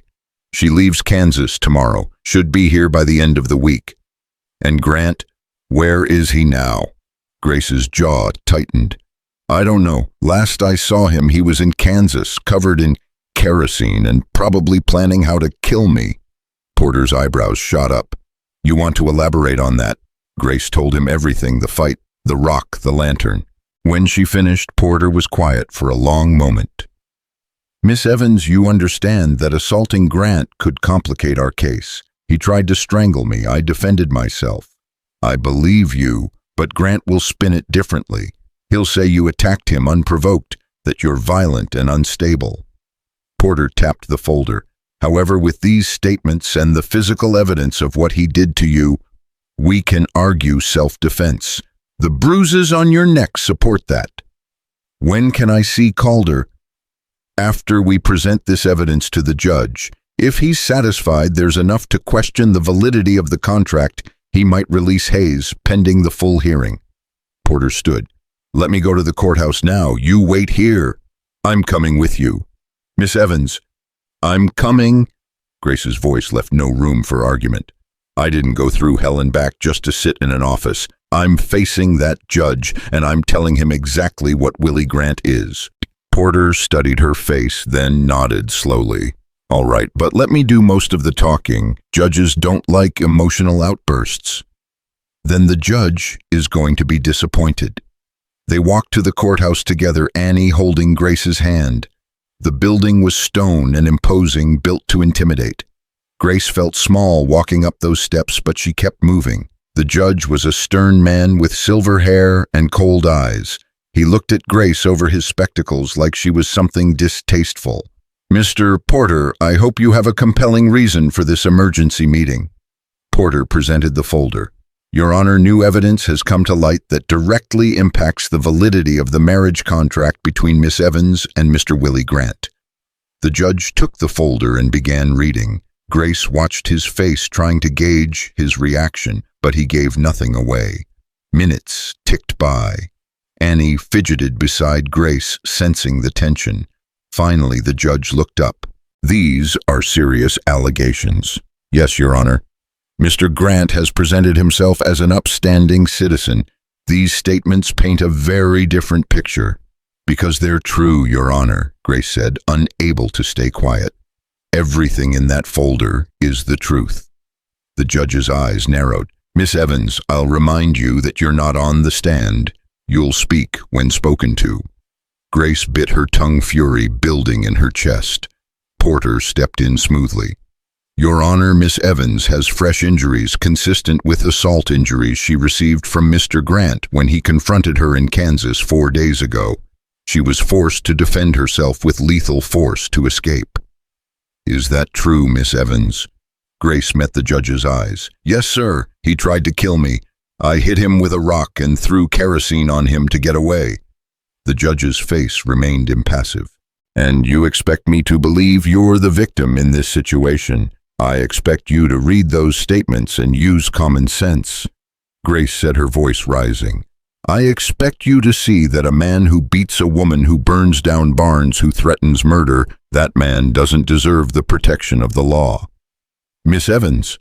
She leaves Kansas tomorrow, should be here by the end of the week. And Grant, where is he now? Grace's jaw tightened. I don't know. Last I saw him, he was in Kansas, covered in kerosene and probably planning how to kill me. Porter's eyebrows shot up. You want to elaborate on that? Grace told him everything, the fight, the rock, the lantern. When she finished, Porter was quiet for a long moment. Miss Evans, you understand that assaulting Grant could complicate our case. He tried to strangle me. I defended myself. I believe you, but Grant will spin it differently. He'll say you attacked him unprovoked, that you're violent and unstable. Porter tapped the folder. However, with these statements and the physical evidence of what he did to you, we can argue self-defense. The bruises on your neck support that. When can I see Calder? After we present this evidence to the judge. If he's satisfied there's enough to question the validity of the contract, he might release Hayes pending the full hearing. Porter stood. Let me go to the courthouse now. You wait here. I'm coming with you. Miss Evans, I'm coming. Grace's voice left no room for argument. I didn't go through hell and back just to sit in an office. I'm facing that judge, and I'm telling him exactly what Willie Grant is. Porter studied her face, then nodded slowly. All right, but let me do most of the talking. Judges don't like emotional outbursts. Then the judge is going to be disappointed. They walked to the courthouse together, Annie holding Grace's hand. The building was stone and imposing, built to intimidate. Grace felt small walking up those steps, but she kept moving. The judge was a stern man with silver hair and cold eyes. He looked at Grace over his spectacles like she was something distasteful. Mr. Porter, I hope you have a compelling reason for this emergency meeting. Porter presented the folder. Your Honor, new evidence has come to light that directly impacts the validity of the marriage contract between Miss Evans and Mr. Willie Grant. The judge took the folder and began reading. Grace watched his face, trying to gauge his reaction, but he gave nothing away. Minutes ticked by. Annie fidgeted beside Grace, sensing the tension. Finally, the judge looked up. These are serious allegations. Yes, Your Honor. Mr. Grant has presented himself as an upstanding citizen. These statements paint a very different picture. Because they're true, Your Honor, Grace said, unable to stay quiet. Everything in that folder is the truth. The judge's eyes narrowed. Miss Evans, I'll remind you that you're not on the stand. You'll speak when spoken to. Grace bit her tongue, fury building in her chest. Porter stepped in smoothly. Your Honor, Miss Evans has fresh injuries consistent with assault injuries she received from Mr. Grant when he confronted her in Kansas 4 days ago. She was forced to defend herself with lethal force to escape. Is that true, Miss Evans? Grace met the judge's eyes. Yes, sir. He tried to kill me. I hit him with a rock and threw kerosene on him to get away. The judge's face remained impassive. And you expect me to believe you're the victim in this situation? I expect you to read those statements and use common sense. Grace said, her voice rising. I expect you to see that a man who beats a woman, who burns down barns, who threatens murder, that man doesn't deserve the protection of the law. Miss Evans.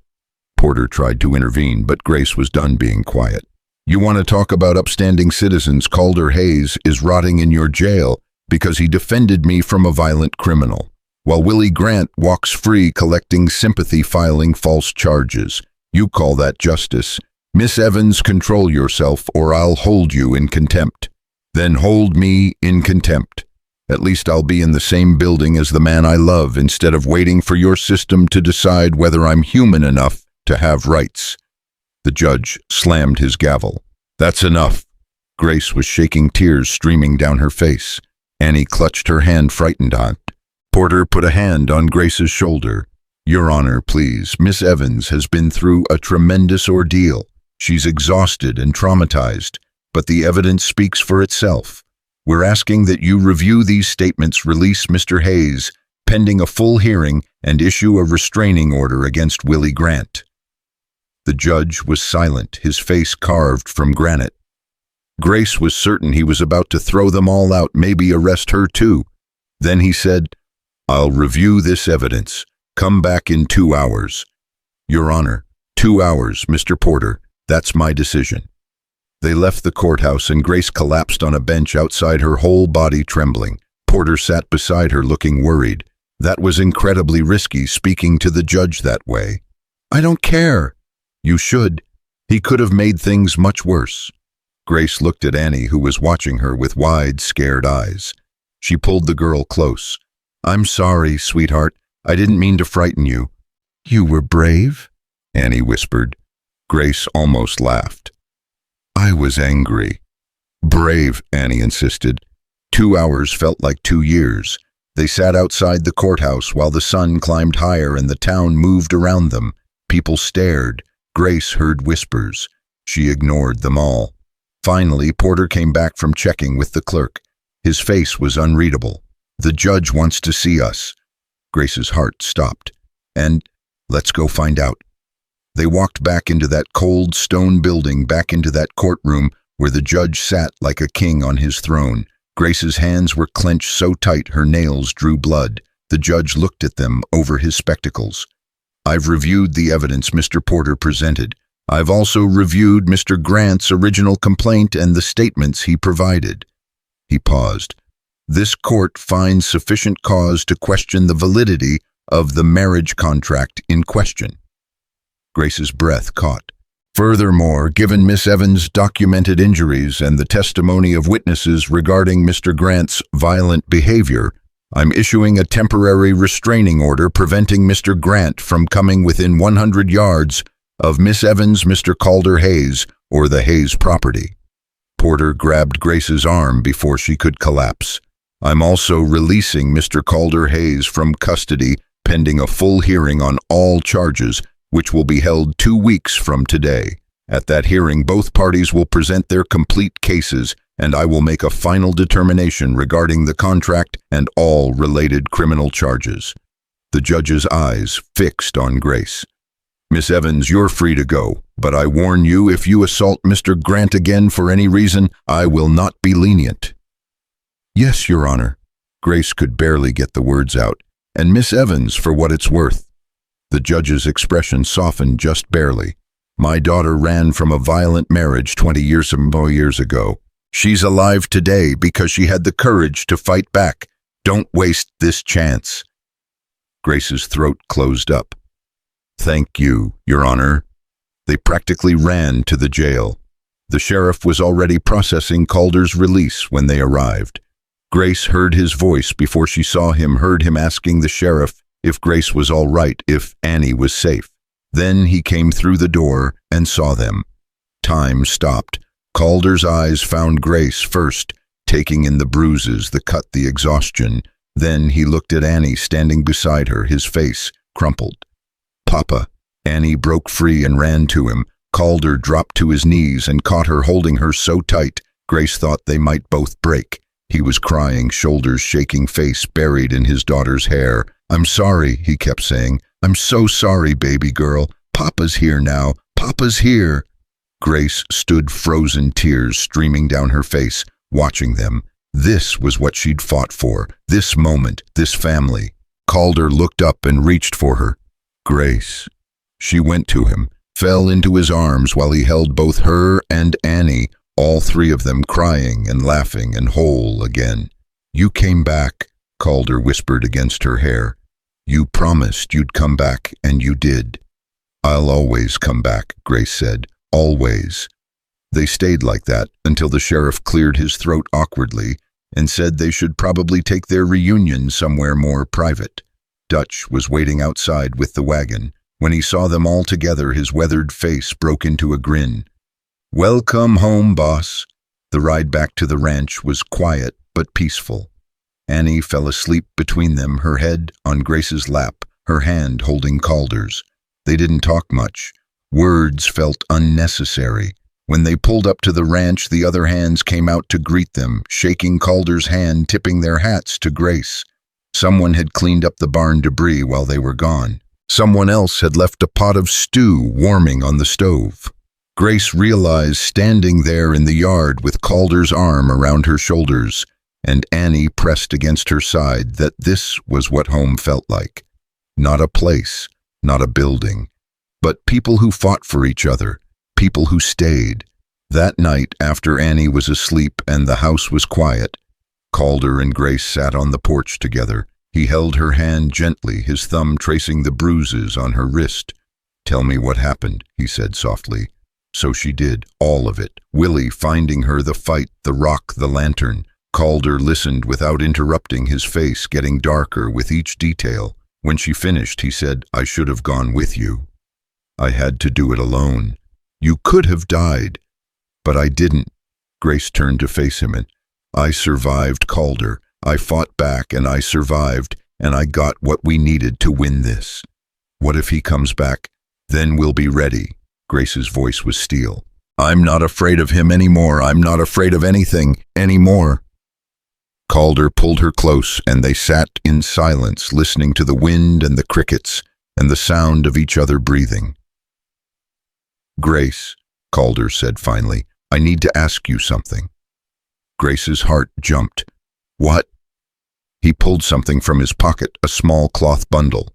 Porter tried to intervene, but Grace was done being quiet. You want to talk about upstanding citizens? Calder Hayes is rotting in your jail because he defended me from a violent criminal, while Willie Grant walks free collecting sympathy, filing false charges. You call that justice? Miss Evans, control yourself or I'll hold you in contempt. Then hold me in contempt. At least I'll be in the same building as the man I love instead of waiting for your system to decide whether I'm human enough to have rights. The judge slammed his gavel. That's enough. Grace was shaking, tears streaming down her face. Annie clutched her hand, frightened. Porter put a hand on Grace's shoulder. Your Honor, please. Miss Evans has been through a tremendous ordeal. She's exhausted and traumatized, but the evidence speaks for itself. We're asking that you review these statements, release Mr. Hayes, pending a full hearing, and issue a restraining order against Willie Grant. The judge was silent, his face carved from granite. Grace was certain he was about to throw them all out, maybe arrest her too. Then he said, I'll review this evidence. Come back in 2 hours. Your Honor, 2 hours, Mr. Porter. That's my decision. They left the courthouse and Grace collapsed on a bench outside, her whole body trembling. Porter sat beside her looking worried. That was incredibly risky, speaking to the judge that way. I don't care. You should. He could have made things much worse. Grace looked at Annie, who was watching her with wide, scared eyes. She pulled the girl close. I'm sorry, sweetheart. I didn't mean to frighten you. You were brave, Annie whispered. Grace almost laughed. I was angry. Brave, Annie insisted. 2 hours felt like 2 years. They sat outside the courthouse while the sun climbed higher and the town moved around them. People stared. Grace heard whispers. She ignored them all. Finally, Porter came back from checking with the clerk. His face was unreadable. The judge wants to see us. Grace's heart stopped. And let's go find out. They walked back into that cold stone building, back into that courtroom where the judge sat like a king on his throne. Grace's hands were clenched so tight her nails drew blood. The judge looked at them over his spectacles. I've reviewed the evidence Mr. Porter presented. I've also reviewed Mr. Grant's original complaint and the statements he provided. He paused. This court finds sufficient cause to question the validity of the marriage contract in question. Grace's breath caught. Furthermore, given Miss Evans' documented injuries and the testimony of witnesses regarding Mr. Grant's violent behavior, I'm issuing a temporary restraining order preventing Mr. Grant from coming within 100 yards of Miss Evans, Mr. Calder Hayes, or the Hayes property. Porter grabbed Grace's arm before she could collapse. I'm also releasing Mr. Calder Hayes from custody pending a full hearing on all charges, which will be held 2 weeks from today. At that hearing, both parties will present their complete cases, and I will make a final determination regarding the contract and all related criminal charges. The judge's eyes fixed on Grace. Miss Evans, you're free to go, but I warn you, if you assault Mr. Grant again for any reason, I will not be lenient. Yes, Your Honor. Grace could barely get the words out. And Miss Evans, for what it's worth. The judge's expression softened just barely. My daughter ran from a violent marriage 20 years ago. She's alive today because she had the courage to fight back. Don't waste this chance. Grace's throat closed up. Thank you, Your Honor. They practically ran to the jail. The sheriff was already processing Calder's release when they arrived. Grace heard his voice before she saw him, heard him asking the sheriff if Grace was all right, if Annie was safe. Then he came through the door and saw them. Time stopped. Calder's eyes found Grace first, taking in the bruises, the cut, the exhaustion. Then he looked at Annie standing beside her, his face crumpled. "Papa." Annie broke free and ran to him. Calder dropped to his knees and caught her, holding her so tight, Grace thought they might both break. He was crying, shoulders shaking, face buried in his daughter's hair. "I'm sorry," he kept saying. "I'm so sorry, baby girl. Papa's here now. Papa's here." Grace stood, frozen, tears streaming down her face, watching them. This was what she'd fought for, this moment, this family. Calder looked up and reached for her. "Grace." She went to him, fell into his arms while he held both her and Annie, all three of them crying and laughing and whole again. "You came back," Calder whispered against her hair. "You promised you'd come back, and you did." "I'll always come back," Grace said. "Always." They stayed like that until the sheriff cleared his throat awkwardly and said they should probably take their reunion somewhere more private. Dutch was waiting outside with the wagon. When he saw them all together, his weathered face broke into a grin. "Welcome home, boss." The ride back to the ranch was quiet but peaceful. Annie fell asleep between them, her head on Grace's lap, her hand holding Calder's. They didn't talk much. Words felt unnecessary. When they pulled up to the ranch, the other hands came out to greet them, shaking Calder's hand, tipping their hats to Grace. Someone had cleaned up the barn debris while they were gone. Someone else had left a pot of stew warming on the stove. Grace realized, standing there in the yard with Calder's arm around her shoulders and Annie pressed against her side, that this was what home felt like. Not a place, not a building, but people who fought for each other, people who stayed. That night, after Annie was asleep and the house was quiet, Calder and Grace sat on the porch together. He held her hand gently, his thumb tracing the bruises on her wrist. "Tell me what happened," he said softly. So she did, all of it. Willie finding her, the fight, the rock, the lantern. Calder listened without interrupting, his face getting darker with each detail. When she finished, he said, "I should have gone with you. I had to do it alone. You could have died, but I didn't." Grace turned to face him, and "I survived, Calder. I fought back and I survived, and I got what we needed to win this. What if he comes back? Then we'll be ready." Grace's voice was steel. "I'm not afraid of him anymore. I'm not afraid of anything anymore." Calder pulled her close, and they sat in silence, listening to the wind and the crickets and the sound of each other breathing. "Grace," Calder said finally, "I need to ask you something." Grace's heart jumped. "What?" He pulled something from his pocket, a small cloth bundle.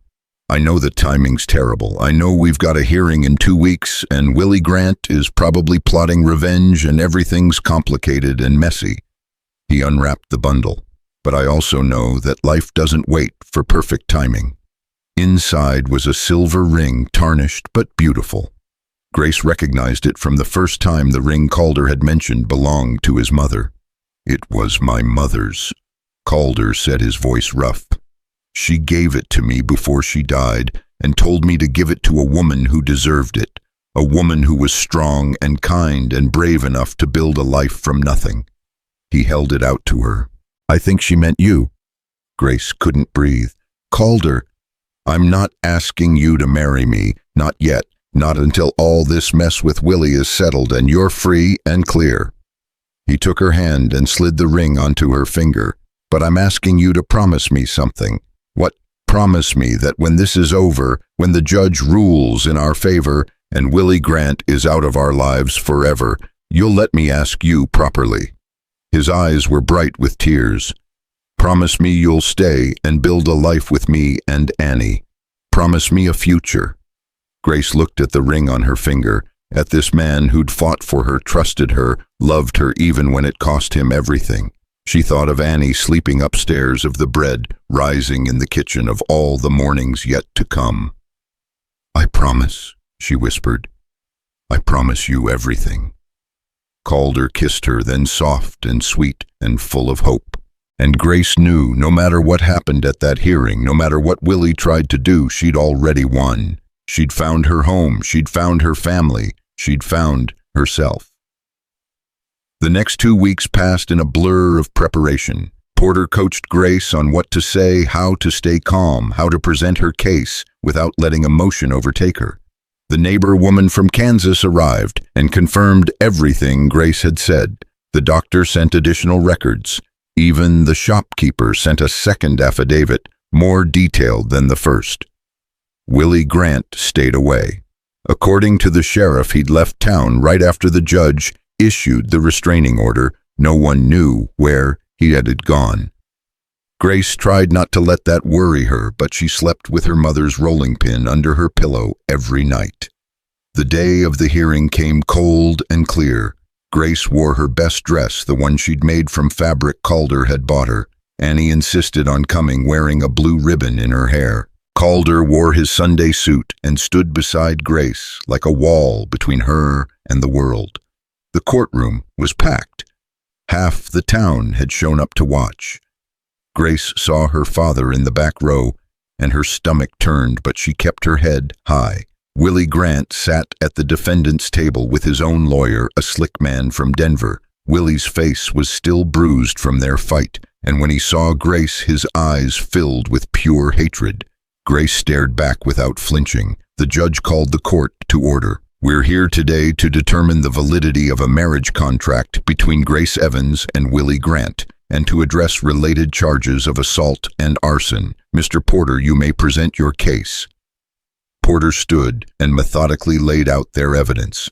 "I know the timing's terrible. I know we've got a hearing in 2 weeks, and Willie Grant is probably plotting revenge, and everything's complicated and messy." He unwrapped the bundle. "But I also know that life doesn't wait for perfect timing." Inside was a silver ring, tarnished but beautiful. Grace recognized it from the first time the ring Calder had mentioned belonged to his mother. "It was my mother's," Calder said, his voice rough. "She gave it to me before she died and told me to give it to a woman who deserved it, a woman who was strong and kind and brave enough to build a life from nothing." He held it out to her. "I think she meant you." Grace couldn't breathe. "Calder, I'm not asking you to marry me, not yet, not until all this mess with Willie is settled and you're free and clear." He took her hand and slid the ring onto her finger. "But I'm asking you to promise me something." "What?" "Promise me that when this is over, when the judge rules in our favor and Willie Grant is out of our lives forever, you'll let me ask you properly." His eyes were bright with tears. "Promise me you'll stay and build a life with me and Annie. Promise me a future." Grace looked at the ring on her finger, at this man who'd fought for her, trusted her, loved her even when it cost him everything. She thought of Annie sleeping upstairs, of the bread rising in the kitchen, of all the mornings yet to come. "I promise," she whispered. "I promise you everything." Calder kissed her, then soft and sweet and full of hope. And Grace knew no matter what happened at that hearing, no matter what Willie tried to do, she'd already won. She'd found her home, she'd found her family, she'd found herself. The next 2 weeks passed in a blur of preparation. Porter coached Grace on what to say, how to stay calm, how to present her case without letting emotion overtake her. The neighbor woman from Kansas arrived and confirmed everything Grace had said. The doctor sent additional records. Even the shopkeeper sent a second affidavit, more detailed than the first. Willie Grant stayed away. According to the sheriff, he'd left town right after the judge issued the restraining order. No one knew where he had gone. Grace tried not to let that worry her, but she slept with her mother's rolling pin under her pillow every night. The day of the hearing came cold and clear. Grace wore her best dress, the one she'd made from fabric Calder had bought her. Annie insisted on coming wearing a blue ribbon in her hair. Calder wore his Sunday suit and stood beside Grace like a wall between her and the world. The courtroom was packed. Half the town had shown up to watch. Grace saw her father in the back row, and her stomach turned, but she kept her head high. Willie Grant sat at the defendant's table with his own lawyer, a slick man from Denver. Willie's face was still bruised from their fight, and when he saw Grace, his eyes filled with pure hatred. Grace stared back without flinching. The judge called the court to order. We're here today to determine the validity of a marriage contract between Grace Evans and Willie Grant, and to address related charges of assault and arson. Mr. Porter, you may present your case. Porter stood and methodically laid out their evidence.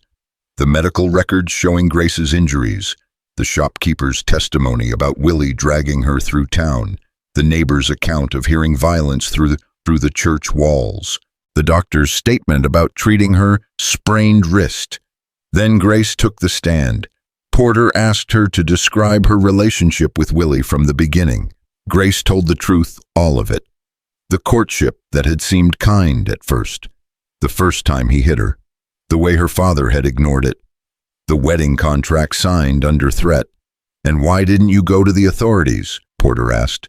The medical records showing Grace's injuries, the shopkeeper's testimony about Willie dragging her through town, the neighbor's account of hearing violence through the church walls, the doctor's statement about treating her sprained wrist. Then Grace took the stand. Porter asked her to describe her relationship with Willie from the beginning. Grace told the truth, all of it. The courtship that had seemed kind at first, the first time he hit her, the way her father had ignored it, the wedding contract signed under threat. And why didn't you go to the authorities? Porter asked.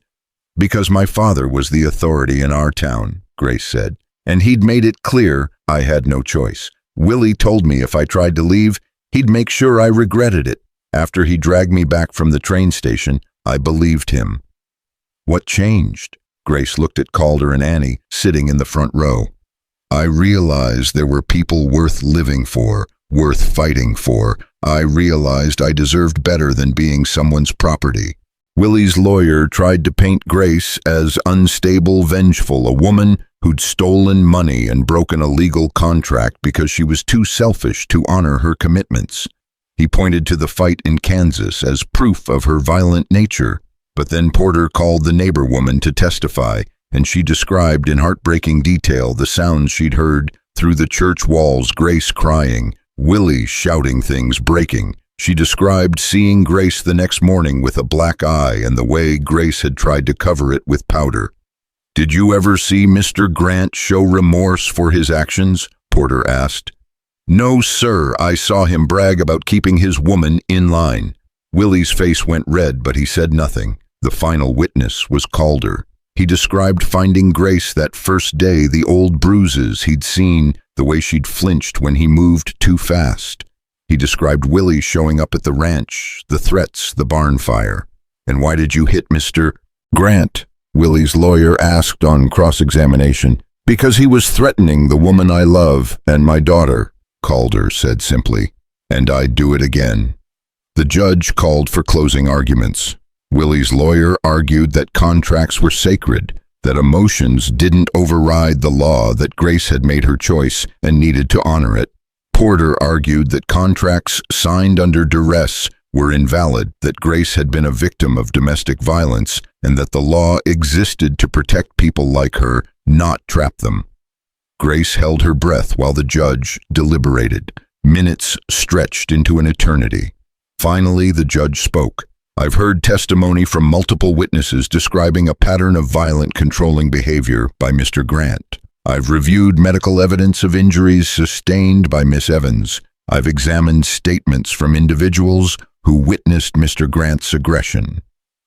Because my father was the authority in our town, Grace said, and he'd made it clear I had no choice. Willie told me if I tried to leave, he'd make sure I regretted it. After he dragged me back from the train station, I believed him. What changed? Grace looked at Calder and Annie, sitting in the front row. I realized there were people worth living for, worth fighting for. I realized I deserved better than being someone's property. Willie's lawyer tried to paint Grace as unstable, vengeful, a woman who'd stolen money and broken a legal contract because she was too selfish to honor her commitments. He pointed to the fight in Kansas as proof of her violent nature. But then Porter called the neighbor woman to testify, and she described in heartbreaking detail the sounds she'd heard through the church walls, Grace crying, Willie shouting things, breaking. She described seeing Grace the next morning with a black eye and the way Grace had tried to cover it with powder. Did you ever see Mr. Grant show remorse for his actions? Porter asked. No, sir. I saw him brag about keeping his woman in line. Willie's face went red, but he said nothing. The final witness was Calder. He described finding Grace that first day, the old bruises he'd seen, the way she'd flinched when he moved too fast. He described Willie showing up at the ranch, the threats, the barn fire. And why did you hit Mr. Grant? Willie's lawyer asked on cross-examination. Because he was threatening the woman I love and my daughter, Calder said simply. And I'd do it again. The judge called for closing arguments. Willie's lawyer argued that contracts were sacred, that emotions didn't override the law, that Grace had made her choice and needed to honor it. Porter argued that contracts signed under duress were invalid, that Grace had been a victim of domestic violence, and that the law existed to protect people like her, not trap them. Grace held her breath while the judge deliberated. Minutes stretched into an eternity. Finally, the judge spoke. I've heard testimony from multiple witnesses describing a pattern of violent, controlling behavior by Mr. Grant. I've reviewed medical evidence of injuries sustained by Miss Evans. I've examined statements from individuals who witnessed Mr. Grant's aggression.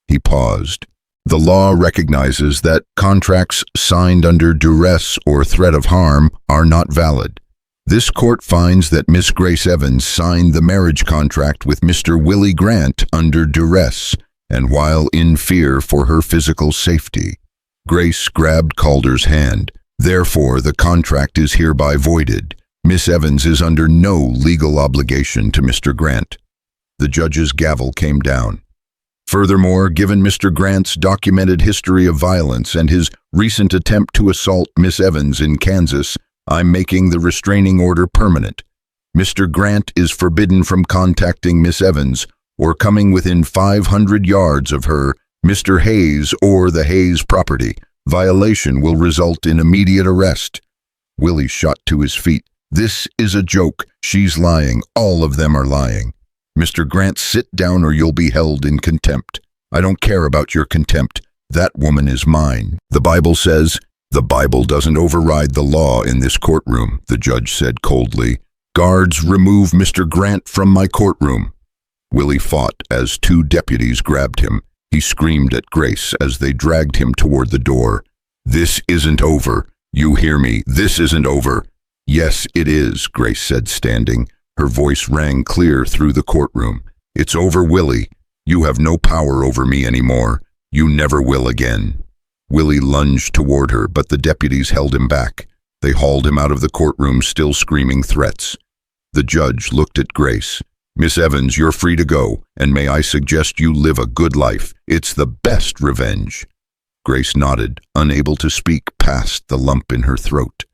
He paused. The law recognizes that contracts signed under duress or threat of harm are not valid. This court finds that Miss Grace Evans signed the marriage contract with Mr. Willie Grant under duress, and while in fear for her physical safety. Grace grabbed Calder's hand. Therefore, the contract is hereby voided. Miss Evans is under no legal obligation to Mr. Grant. The judge's gavel came down. Furthermore, given Mr. Grant's documented history of violence and his recent attempt to assault Miss Evans in Kansas, I'm making the restraining order permanent. Mr. Grant is forbidden from contacting Miss Evans or coming within 500 yards of her, Mr. Hayes, or the Hayes property. Violation will result in immediate arrest. Willie shot to his feet. This is a joke. She's lying. All of them are lying. Mr. Grant, sit down or you'll be held in contempt. I don't care about your contempt. That woman is mine. The Bible says, the Bible doesn't override the law in this courtroom, the judge said coldly. Guards, remove Mr. Grant from my courtroom. Willie fought as two deputies grabbed him. He screamed at Grace as they dragged him toward the door. This isn't over. You hear me? This isn't over. Yes, it is, Grace said, standing. Her voice rang clear through the courtroom. It's over, Willie. You have no power over me anymore. You never will again. Willie lunged toward her, but the deputies held him back. They hauled him out of the courtroom, still screaming threats. The judge looked at Grace. Miss Evans, you're free to go, and may I suggest you live a good life. It's the best revenge. Grace nodded, unable to speak past the lump in her throat.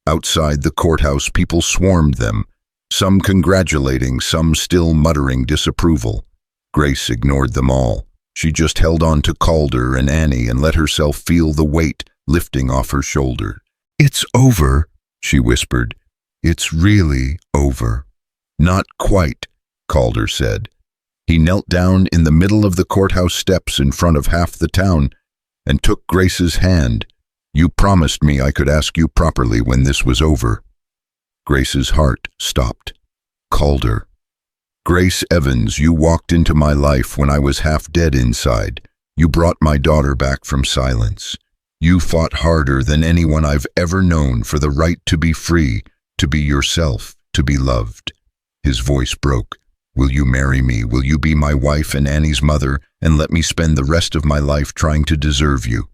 Outside the courthouse, people swarmed them, some congratulating, some still muttering disapproval. Grace ignored them all. She just held on to Calder and Annie and let herself feel the weight lifting off her shoulder. It's over, she whispered. It's really over. Not quite, Calder said. He knelt down in the middle of the courthouse steps in front of half the town and took Grace's hand. You promised me I could ask you properly when this was over. Grace's heart stopped. Calder. Grace Evans, you walked into my life when I was half dead inside. You brought my daughter back from silence. You fought harder than anyone I've ever known for the right to be free, to be yourself, to be loved. His voice broke. Will you marry me? Will you be my wife and Annie's mother and let me spend the rest of my life trying to deserve you?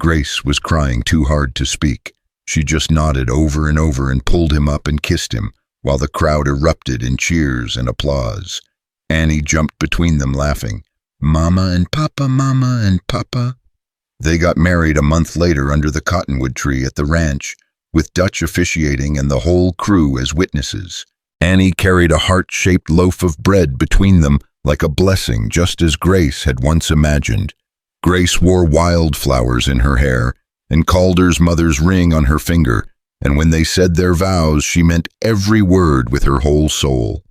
Grace was crying too hard to speak. She just nodded over and over and pulled him up and kissed him, while the crowd erupted in cheers and applause. Annie jumped between them, laughing. Mama and Papa. They got married a month later under the cottonwood tree at the ranch, with Dutch officiating and the whole crew as witnesses. Annie carried a heart-shaped loaf of bread between them like a blessing, just as Grace had once imagined. Grace wore wildflowers in her hair and Calder's mother's ring on her finger, and when they said their vows, she meant every word with her whole soul.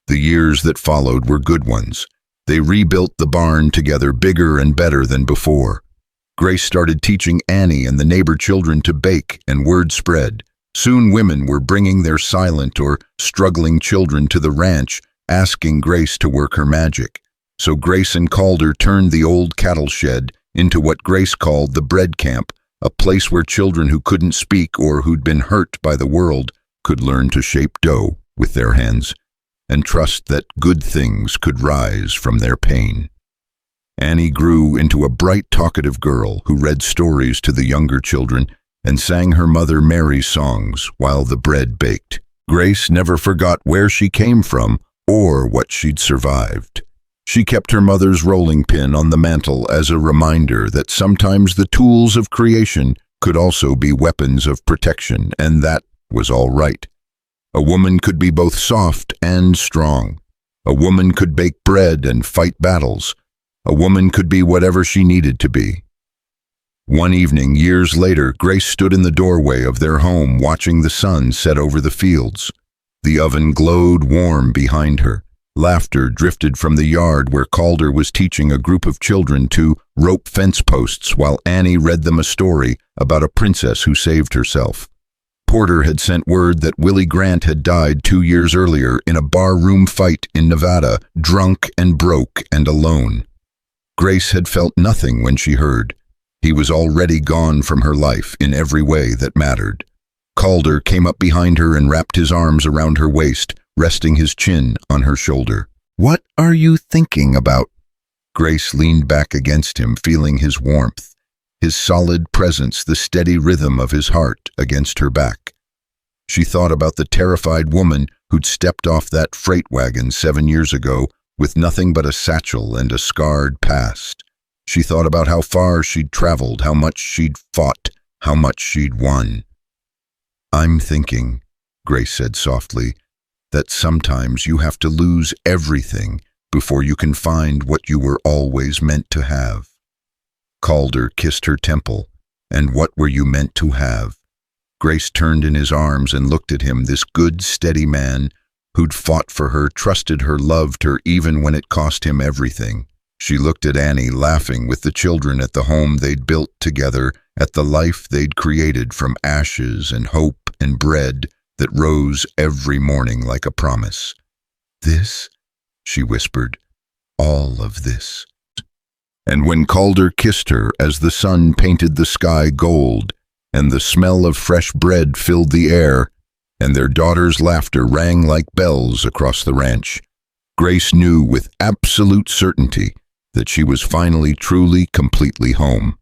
The years that followed were good ones. They rebuilt the barn together, bigger and better than before. Grace started teaching Annie and the neighbor children to bake, and word spread. Soon women were bringing their silent or struggling children to the ranch, asking Grace to work her magic. So Grace and Calder turned the old cattle shed into what Grace called the bread camp, a place where children who couldn't speak or who'd been hurt by the world could learn to shape dough with their hands and trust that good things could rise from their pain. Annie grew into a bright, talkative girl who read stories to the younger children and sang her mother Mary's songs while the bread baked. Grace never forgot where she came from or what she'd survived. She kept her mother's rolling pin on the mantel as a reminder that sometimes the tools of creation could also be weapons of protection, and that was all right. A woman could be both soft and strong. A woman could bake bread and fight battles. A woman could be whatever she needed to be. One evening, years later, Grace stood in the doorway of their home watching the sun set over the fields. The oven glowed warm behind her. Laughter drifted from the yard where Calder was teaching a group of children to rope fence posts while Annie read them a story about a princess who saved herself. Porter had sent word that Willie Grant had died 2 years earlier in a barroom fight in Nevada, drunk and broke and alone. Grace had felt nothing when she heard. He was already gone from her life in every way that mattered. Calder came up behind her and wrapped his arms around her waist, resting his chin on her shoulder. What are you thinking about? Grace leaned back against him, feeling his warmth, his solid presence, the steady rhythm of his heart against her back. She thought about the terrified woman who'd stepped off that freight wagon 7 years ago with nothing but a satchel and a scarred past. She thought about how far she'd traveled, how much she'd fought, how much she'd won. "I'm thinking," Grace said softly, "that sometimes you have to lose everything before you can find what you were always meant to have." Calder kissed her temple. "And what were you meant to have?" Grace turned in his arms and looked at him, this good, steady man who'd fought for her, trusted her, loved her, even when it cost him everything. She looked at Annie, laughing with the children, at the home they'd built together, at the life they'd created from ashes and hope and bread that rose every morning like a promise. "This," she whispered, "all of this." And when Calder kissed her as the sun painted the sky gold, and the smell of fresh bread filled the air, and their daughter's laughter rang like bells across the ranch, Grace knew with absolute certainty that she was finally, truly, completely home.